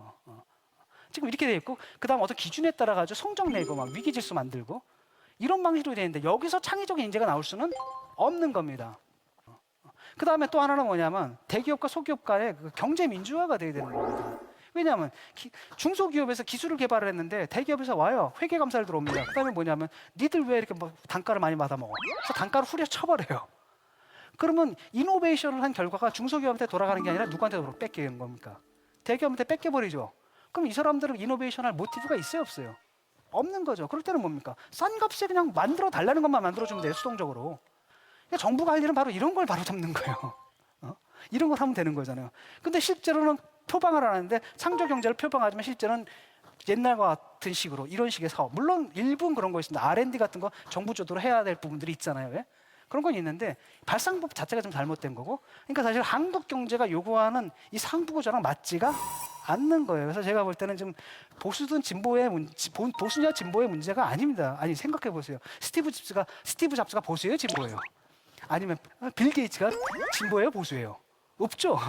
지금 이렇게 돼 있고 그다음 어떤 기준에 따라 가지고 성적 내고 막 위기질서 만들고 이런 방식으로 되어 있는데 여기서 창의적인 인재가 나올 수는 없는 겁니다. 그 다음에 또 하나는 뭐냐면 대기업과 소기업 간의 그 경제 민주화가 돼야 되는 겁니다. 왜냐하면 중소기업에서 기술을 개발을 했는데 대기업에서 와요. 회계감사를 들어옵니다. 그 다음에 뭐냐면 니들 왜 이렇게 뭐 단가를 많이 받아먹어? 그래서 단가를 후려쳐버려요. 그러면 이노베이션을 한 결과가 중소기업한테 돌아가는 게 아니라 누구한테 뺏기는 겁니까? 대기업한테 뺏겨버리죠. 그럼 이 사람들은 이노베이션 할 모티브가 있어요, 없어요? 없는 거죠. 그럴 때는 뭡니까? 싼 값에 그냥 만들어 달라는 것만 만들어주면 돼요, 수동적으로. 그러니까 정부가 할 일은 바로 이런 걸 바로 잡는 거예요. 이런 걸 하면 되는 거잖아요. 근데 실제로는 표방을 하는데 창조 경제를 표방하지만 실제는 옛날과 같은 식으로 이런 식의 사업, 물론 일부는 그런 거 있습니다. R&D 같은 거 정부 주도로 해야 될 부분들이 있잖아요. 왜? 그런 건 있는데 발상법 자체가 좀 잘못된 거고, 그러니까 사실 한국 경제가 요구하는 이 상부 구조랑 맞지가 않는 거예요. 그래서 제가 볼 때는 좀 보수냐 진보의 문제가 아닙니다. 아니 생각해 보세요. 스티브 잡스가 보수예요, 진보예요? 아니면 빌 게이츠가 진보예요, 보수예요? 없죠.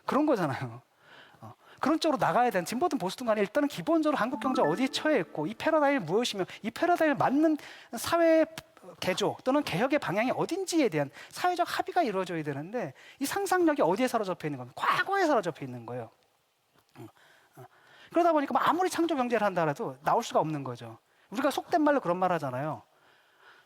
그런 거잖아요. 그런 쪽으로 나가야 되는, 진보든 보수든 간에 일단은 기본적으로 한국 경제가 어디에 처해 있고 이 패러다임이 무엇이며 이 패러다임에 맞는 사회 개조 또는 개혁의 방향이 어딘지에 대한 사회적 합의가 이루어져야 되는데 이 상상력이 어디에 사로잡혀 있는 겁니까? 과거에 사로잡혀 있는 거예요. 그러다 보니까 뭐 아무리 창조 경제를 한다 해도 나올 수가 없는 거죠. 우리가 속된 말로 그런 말 하잖아요.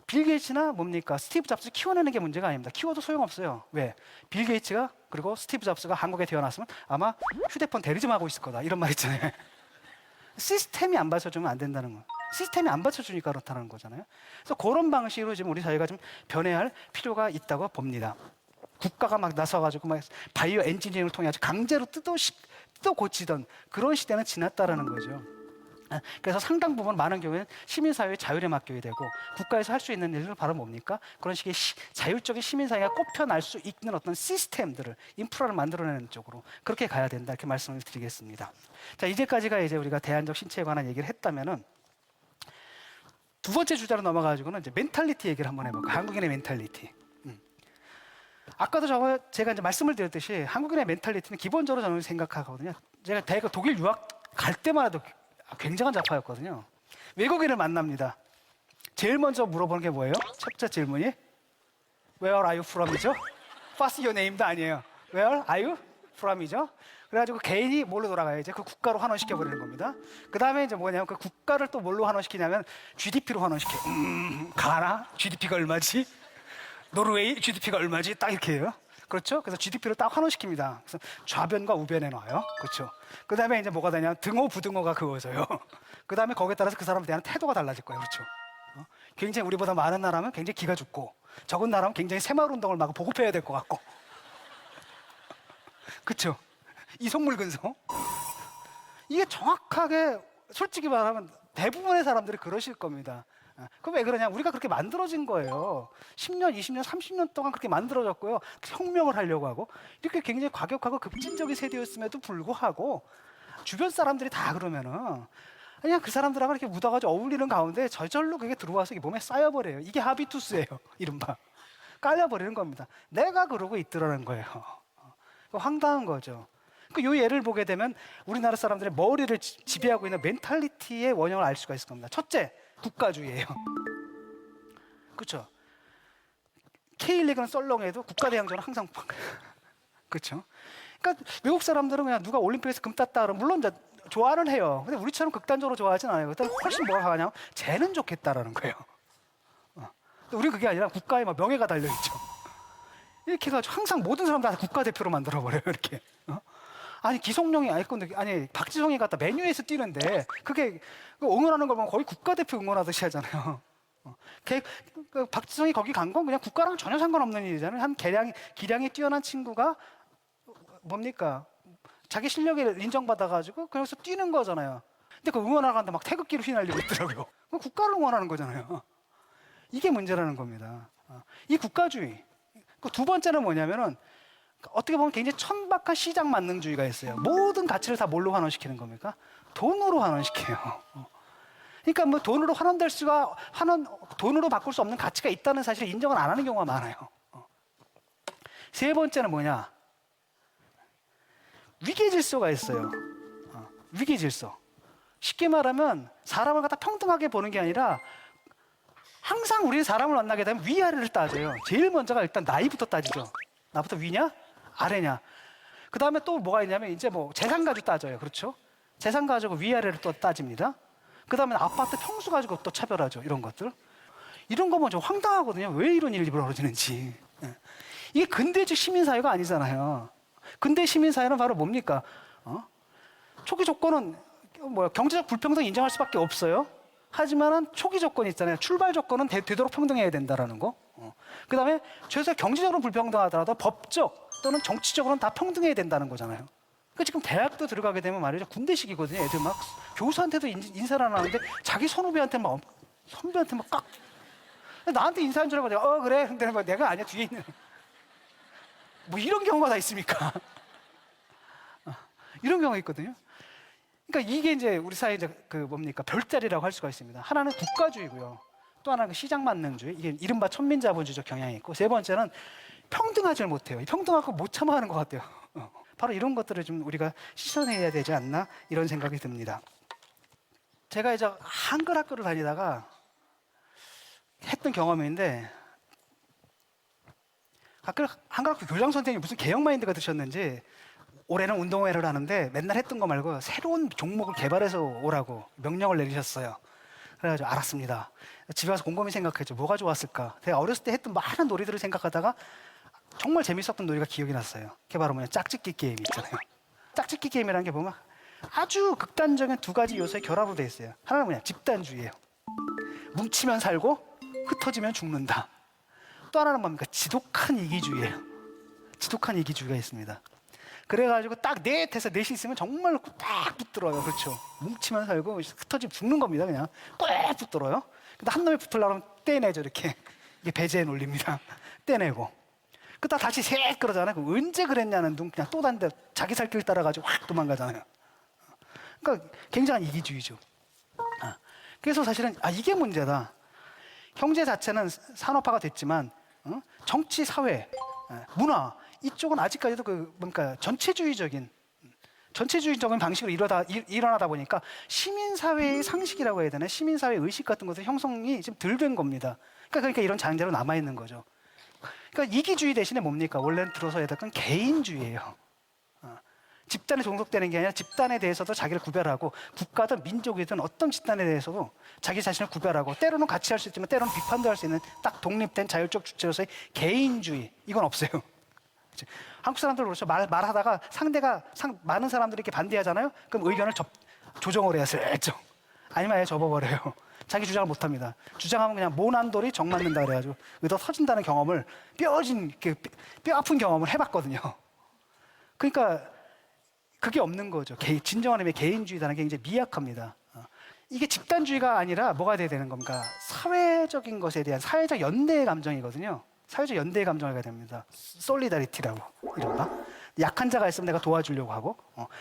빌 게이츠나 뭡니까? 스티브 잡스 키워내는 게 문제가 아닙니다. 키워도 소용없어요. 왜? 빌 게이츠가 그리고 스티브 잡스가 한국에 태어났으면 아마 휴대폰 대리 좀 하고 있을 거다. 이런 말 있잖아요. 시스템이 안 받쳐주면 안 된다는 거. 시스템이 안 받쳐주니까 그렇다는 거잖아요. 그래서 그런 방식으로 지금 우리 사회가 좀 변해야 할 필요가 있다고 봅니다. 국가가 막 나서가지고 막 바이오 엔지니어링을 통해 아주 강제로 뜯어 고치던 그런 시대는 지났다라는 거죠. 그래서 상당 부분 많은 경우에는 시민사회의 자율에 맡겨야 되고 국가에서 할 수 있는 일은 바로 뭡니까? 그런 식의 자율적인 시민사회가 꼽혀날 수 있는 어떤 시스템들을, 인프라를 만들어내는 쪽으로 그렇게 가야 된다, 이렇게 말씀을 드리겠습니다. 자, 이제까지가 이제 우리가 대안적 신체에 관한 얘기를 했다면은 두 번째 주제로 넘어가지고는 이제 멘탈리티 얘기를 한번 해볼까요? 한국인의 멘탈리티. 아까도 제가 이제 말씀을 드렸듯이 한국인의 멘탈리티는 기본적으로 저는 생각하거든요. 제가 대학 독일 유학 갈 때만 해도 굉장한 자파였거든요. 외국인을 만납니다. 제일 먼저 물어보는 게 뭐예요? 첫 번째 질문이 Where are you from이죠? What's your name도 아니에요. Where are you from이죠? 그래가지고 개인이 뭘로 돌아가야지? 그 국가로 환원시켜버리는 겁니다. 그 다음에 이제 뭐냐면 그 국가를 또 뭘로 환원시키냐면 GDP로 환원시켜. 가나? GDP가 얼마지? 노르웨이 GDP가 얼마지? 딱 이렇게 해요. 그렇죠? 그래서 GDP를 딱 환원시킵니다. 그래서 좌변과 우변에 놔요. 그렇죠? 그 다음에 이제 뭐가 되냐면 등호, 부등호가 그어져요. 그 다음에 거기에 따라서 그 사람에 대한 태도가 달라질 거예요. 그렇죠? 굉장히 우리보다 많은 나라면 굉장히 기가 죽고 적은 나라면 굉장히 새마을 운동을 막 보급해야 될 것 같고. 그렇죠? 이속물 근성. 이게 정확하게 솔직히 말하면 대부분의 사람들이 그러실 겁니다. 그럼 왜 그러냐? 우리가 그렇게 만들어진 거예요. 10년, 20년, 30년 동안 그렇게 만들어졌고요. 혁명을 하려고 하고 이렇게 굉장히 과격하고 급진적인 세대였음에도 불구하고 주변 사람들이 다 그러면은 그냥 그 사람들하고 이렇게 묻어가지고 어울리는 가운데 저절로 그게 들어와서 이게 몸에 쌓여버려요. 이게 하비투스예요. 이른바 깔려버리는 겁니다. 내가 그러고 있더라는 거예요. 황당한 거죠. 요 예를 보게 되면 우리나라 사람들의 머리를 지배하고 있는 멘탈리티의 원형을 알 수가 있을 겁니다. 첫째, 국가주의예요. 그렇죠? K리그는 썰렁해도 국가대항전은 항상 그렇죠? 그러니까 외국 사람들은 그냥 누가 올림픽에서 금 땄다 그러면 물론 이제 좋아는 해요. 근데 우리처럼 극단적으로 좋아하진 않아요. 그때 훨씬 뭐가 강하냐면 쟤는 좋겠다라는 거예요. 우리는 그게 아니라 국가의 막 명예가 달려있죠. 이렇게 해가지고 항상 모든 사람 다 국가대표로 만들어버려요. 이렇게. 아니 기성용이 아니 박지성이 갖다 맨유에서 뛰는데 그게 응원하는 걸 보면 거의 국가대표 응원하듯이 하잖아요. 박지성이 거기 간 건 그냥 국가랑 전혀 상관없는 일이잖아요. 한 기량이 뛰어난 친구가 뭡니까? 자기 실력을 인정받아가지고 그래서 뛰는 거잖아요. 근데 그 응원하러 갔는데 막 태극기로 휘날리고 있더라고요. 그럼 국가를 응원하는 거잖아요. 이게 문제라는 겁니다. 이 국가주의. 그 두 번째는 뭐냐면은 어떻게 보면 굉장히 천박한 시장 만능주의가 있어요. 모든 가치를 다 뭘로 환원시키는 겁니까? 돈으로 환원시켜요. 그러니까 뭐 돈으로 돈으로 바꿀 수 없는 가치가 있다는 사실을 인정을 안 하는 경우가 많아요. 세 번째는 뭐냐? 위계 질서가 있어요. 위계 질서. 쉽게 말하면 사람을 갖다 평등하게 보는 게 아니라 항상 우리는 사람을 만나게 되면 위아래를 따져요. 제일 먼저가 일단 나이부터 따지죠. 나부터 위냐? 아래냐? 그 다음에 또 뭐가 있냐면 이제 뭐 재산 가지고 따져요. 그렇죠? 재산 가지고 위아래를 또 따집니다. 그 다음에 아파트 평수 가지고 또 차별하죠. 이런 것들. 이런 거 보면 좀 황당하거든요. 왜 이런 일이 벌어지는지. 이게 근대적 시민사회가 아니잖아요. 근대 시민사회는 바로 뭡니까? 초기 조건은 경제적 불평등 인정할 수밖에 없어요. 하지만은 초기 조건이 있잖아요. 출발 조건은 되도록 평등해야 된다라는 거. 그 다음에 최소 경제적으로 불평등하더라도 법적 또는 정치적으로는 다 평등해야 된다는 거잖아요. 그러니까 지금 대학도 들어가게 되면 말이죠. 군대식이거든요. 애들 막 교수한테도 인사를 안 하는데 자기 선후배한테 막 선배한테 막 깍. 나한테 인사한 줄 알고 내가 그래. 근데 내가 아니야 뒤에 있는. 뭐 이런 경우가 다 있습니까? 이런 경우가 있거든요. 그러니까 이게 이제 우리 사회 이제 그 뭡니까 별자리라고 할 수가 있습니다. 하나는 국가주의고요. 또 하나는 시장 만능주의. 이게 이른바 천민자본주의적 경향이 있고 세 번째는 평등하지 못해요. 평등하고 못 참아하는 것 같아요. 바로 이런 것들을 좀 우리가 실천해야 되지 않나 이런 생각이 듭니다. 제가 이제 한글 학교를 다니다가 했던 경험인데 한글 학교 교장 선생님이 무슨 개혁 마인드가 드셨는지 올해는 운동회를 하는데 맨날 했던 거 말고 새로운 종목을 개발해서 오라고 명령을 내리셨어요. 그래가지고 알았습니다. 집에 와서 곰곰이 생각했죠. 뭐가 좋았을까? 제가 어렸을 때 했던 많은 놀이들을 생각하다가 정말 재밌었던 놀이가 기억이 났어요. 그게 바로 뭐냐? 짝짓기 게임 있잖아요. 짝짓기 게임이라는 게 보면 아주 극단적인 두 가지 요소의 결합으로 되어 있어요. 하나는 뭐냐? 집단주의예요. 뭉치면 살고 흩어지면 죽는다. 또 하나는 뭡니까? 지독한 이기주의예요. 지독한 이기주의가 있습니다. 그래가지고 딱 넷에서 넷이 있으면 정말 딱 붙들어요. 그렇죠? 뭉치면 살고 흩어지면 죽는 겁니다. 그냥 꽉 붙들어요. 근데 한 놈이 붙으려면 떼내죠. 이렇게. 이게 배제의 논리입니다. 떼내고. 그러다 다시 셋 그러잖아요. 그럼 언제 그랬냐는 둥 그냥 또 다른 데 자기 살 길 따라가지고 확 도망가잖아요. 그러니까 굉장한 이기주의죠. 그래서 사실은 이게 문제다. 경제 자체는 산업화가 됐지만 정치, 사회, 문화 이쪽은 아직까지도 뭔가 전체주의적인 방식으로 일어나다 보니까 시민사회의 상식이라고 해야 되나? 시민사회 의식 같은 것들 형성이 지금 덜 된 겁니다. 그러니까 이런 잔재로 남아있는 거죠. 그러니까 이기주의 대신에 뭡니까? 원래는 들어서야 될 건 개인주의예요. 집단에 종속되는 게 아니라 집단에 대해서도 자기를 구별하고 국가든 민족이든 어떤 집단에 대해서도 자기 자신을 구별하고 때로는 같이 할 수 있지만 때로는 비판도 할 수 있는 딱 독립된 자율적 주체로서의 개인주의 이건 없어요. 한국 사람들 그렇죠. 말하다가 많은 사람들이 이렇게 반대하잖아요. 그럼 의견을 조정을 해야 슬쩍. 아니면 아예 접어버려요. 자기 주장을 못합니다. 주장하면 그냥 모난돌이 정 맞는다 그래가지고 의도 터진다는 경험을 뼈 아픈 경험을 해봤거든요. 그러니까 그게 없는 거죠. 진정한 의미의 개인주의라는 게 굉장히 미약합니다. 이게 집단주의가 아니라 뭐가 돼야 되는 겁니까? 사회적인 것에 대한 사회적 연대의 감정이거든요. 사회적 연대의 감정을 가야 됩니다. 솔리다리티라고 이른바. 약한 자가 있으면 내가 도와주려고 하고,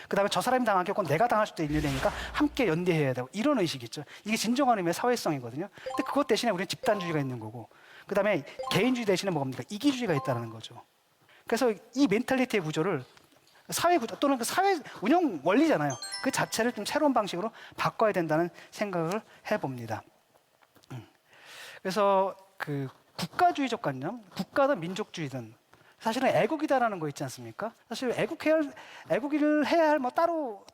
그다음에 저 사람이 당한 경우 내가 당할 수도 있는 일이니까 함께 연대해야 되고, 이런 의식이 있죠. 이게 진정한 의미의 사회성이거든요. 근데 그것 대신에 우리는 집단주의가 있는 거고, 그다음에 개인주의 대신에 뭡니까? 이기주의가 있다는 거죠. 그래서 이 멘탈리티의 구조를 사회 구조 또는 그 사회 운영 원리잖아요. 그 자체를 좀 새로운 방식으로 바꿔야 된다는 생각을 해봅니다. 그래서 그 국가주의적 관념, 국가든 민족주의든 사실은 애국이다라는 거 있지 않습니까? 사실 애국을 해야 할 뭐 따로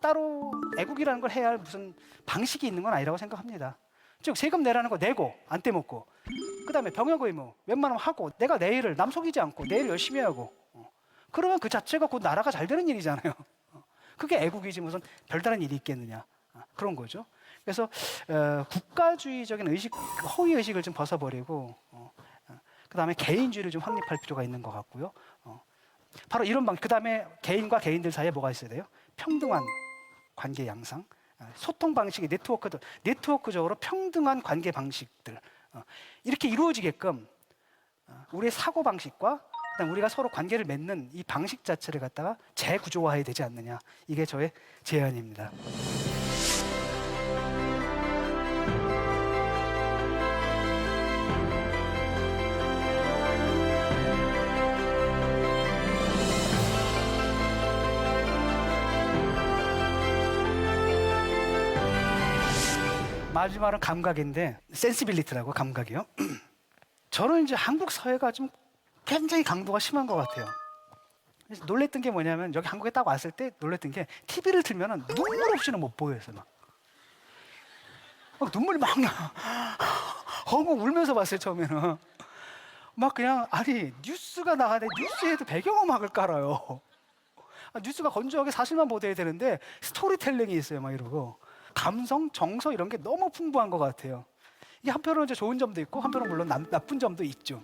애국이라는 걸 해야 할 무슨 방식이 있는 건 아니라고 생각합니다. 즉 세금 내라는 거 내고 안 떼먹고, 그다음에 병역 의무 웬만하면 하고, 내가 내일을 남 속이지 않고 내일 열심히 하고, 그러면 그 자체가 곧 나라가 잘 되는 일이잖아요. 그게 애국이지 무슨 별다른 일이 있겠느냐, 그런 거죠. 그래서 국가주의적인 의식, 허위 의식을 좀 벗어버리고, 그다음에 개인주의를 좀 확립할 필요가 있는 것 같고요. 바로 이런 방. 그다음에 개인과 개인들 사이에 뭐가 있어야 돼요? 평등한 관계 양상, 소통 방식이 네트워크적으로 평등한 관계 방식들, 이렇게 이루어지게끔 우리의 사고 방식과 그다음 우리가 서로 관계를 맺는 이 방식 자체를 갖다가 재구조화해야 되지 않느냐. 이게 저의 제안입니다. 마지막은 감각인데, 센시빌리티라고, 감각이요. 저는 이제 한국 사회가 좀 굉장히 강도가 심한 것 같아요. 놀랬던 게 뭐냐면, 여기 한국에 딱 왔을 때 놀랬던 게, TV를 틀면은 눈물 없이는 못 보여요. 막 눈물이 막 나. 엉엉 울면서 봤어요, 처음에는. 막 그냥, 아니 뉴스가 나가는데 뉴스에도 배경음악을 깔아요. 뉴스가 건조하게 사실만 보도해야 되는데 스토리텔링이 있어요, 막 이러고. 감성, 정서 이런 게 너무 풍부한 것 같아요. 이게 한편으로는 이제 좋은 점도 있고, 한편으로는 물론 나쁜 점도 있죠.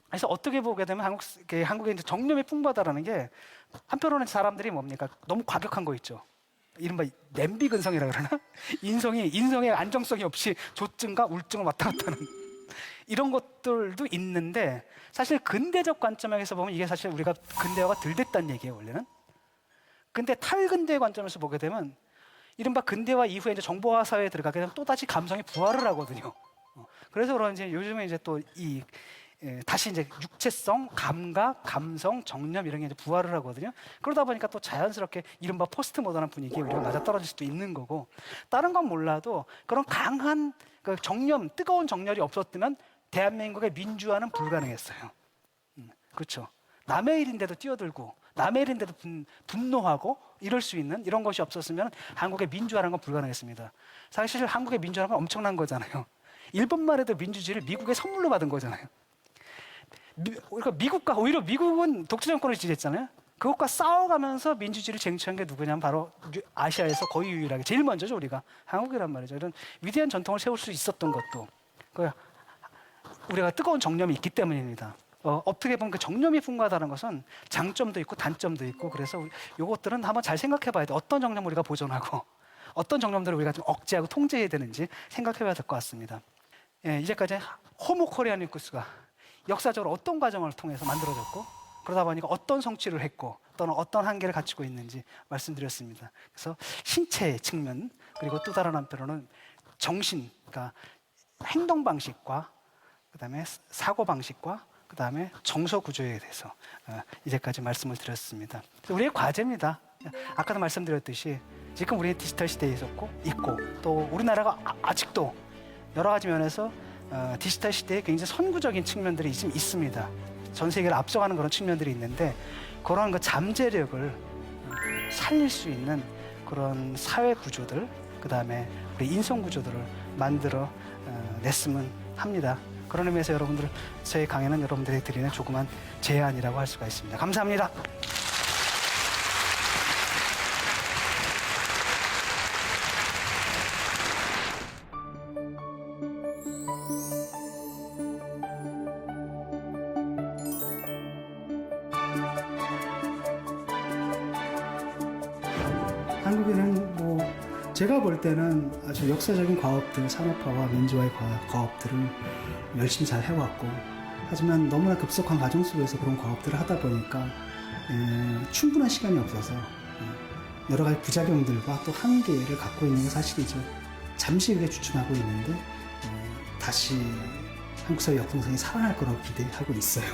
그래서 어떻게 보게 되면 한국에 이제 정념이 풍부하다라는 게, 한편으로는 사람들이 뭡니까? 너무 과격한 거 있죠. 이른바 냄비 근성이라 그러나? 인성의 안정성이 없이 조증과 우울증을 왔다 갔다 하는 이런 것들도 있는데, 사실 근대적 관점에서 보면 이게 사실 우리가 근대화가 덜 됐다는 얘기예요, 원래는. 근데 탈근대 관점에서 보게 되면 이른바 근대화 이후에 이제 정보화 사회에 들어가게 되면 또다시 감성이 부활을 하거든요. 그래서 그런지 요즘에 이제 또 다시 이제 육체성, 감각, 감성, 정념 이런 게 이제 부활을 하거든요. 그러다 보니까 또 자연스럽게 이른바 포스트 모던한 분위기에 우리가 맞아떨어질 수도 있는 거고, 다른 건 몰라도 그런 강한 그 정념, 뜨거운 정열이 없었다면 대한민국의 민주화는 불가능했어요. 그렇죠. 남의 일인데도 뛰어들고 남의 일인데도 분노하고 이럴 수 있는 이런 것이 없었으면 한국의 민주화라는 건 불가능했습니다. 사실 한국의 민주화라는 건 엄청난 거잖아요. 일본만 해도 민주주의를 미국에 선물로 받은 거잖아요. 그러니까 오히려 미국은 독재 정권을 지지했잖아요. 그것과 싸워가면서 민주주의를 쟁취한 게 누구냐면 바로 아시아에서 거의 유일하게 제일 먼저죠. 우리가 한국이란 말이죠. 이런 위대한 전통을 세울 수 있었던 것도 우리가 뜨거운 정념이 있기 때문입니다. 어떻게 보면 그 정념이 풍부하다는 것은 장점도 있고 단점도 있고, 그래서 이것들은 한번 잘 생각해봐야 돼. 어떤 정념을 우리가 보존하고 어떤 정념들을 우리가 좀 억제하고 통제해야 되는지 생각해봐야 될 것 같습니다. 예, 이제까지 호모 코리아니쿠스가 역사적으로 어떤 과정을 통해서 만들어졌고, 그러다 보니까 어떤 성취를 했고 또는 어떤 한계를 갖추고 있는지 말씀드렸습니다. 그래서 신체의 측면, 그리고 또 다른 한편으로는 정신, 그러니까 행동 방식과 그다음에 사고 방식과 그다음에 정서 구조에 대해서 이제까지 말씀을 드렸습니다. 우리의 과제입니다. 아까도 말씀드렸듯이 지금 우리는 디지털 시대에 있고 또 우리나라가 아직도 여러 가지 면에서 디지털 시대에 굉장히 선구적인 측면들이 지금 있습니다. 전 세계를 앞서가는 그런 측면들이 있는데, 그런 그 잠재력을 살릴 수 있는 그런 사회 구조들, 그다음에 우리 인성 구조들을 만들어 냈으면 합니다. 그런 의미에서 여러분들, 저희 강의는 여러분들이 드리는 조그만 제안이라고 할 수가 있습니다. 감사합니다. 한국에는 제가 볼 때는 아주 역사적인 과업들, 산업화와 민주화의 과업들을 열심히 잘 해왔고, 하지만 너무나 급속한 과정 속에서 그런 과업들을 하다 보니까 충분한 시간이 없어서 여러 가지 부작용들과 또 한계를 갖고 있는 게 사실이죠. 잠시 그게 주춤하고 있는데 다시 한국 사회 역동성이 살아날 거라고 기대하고 있어요.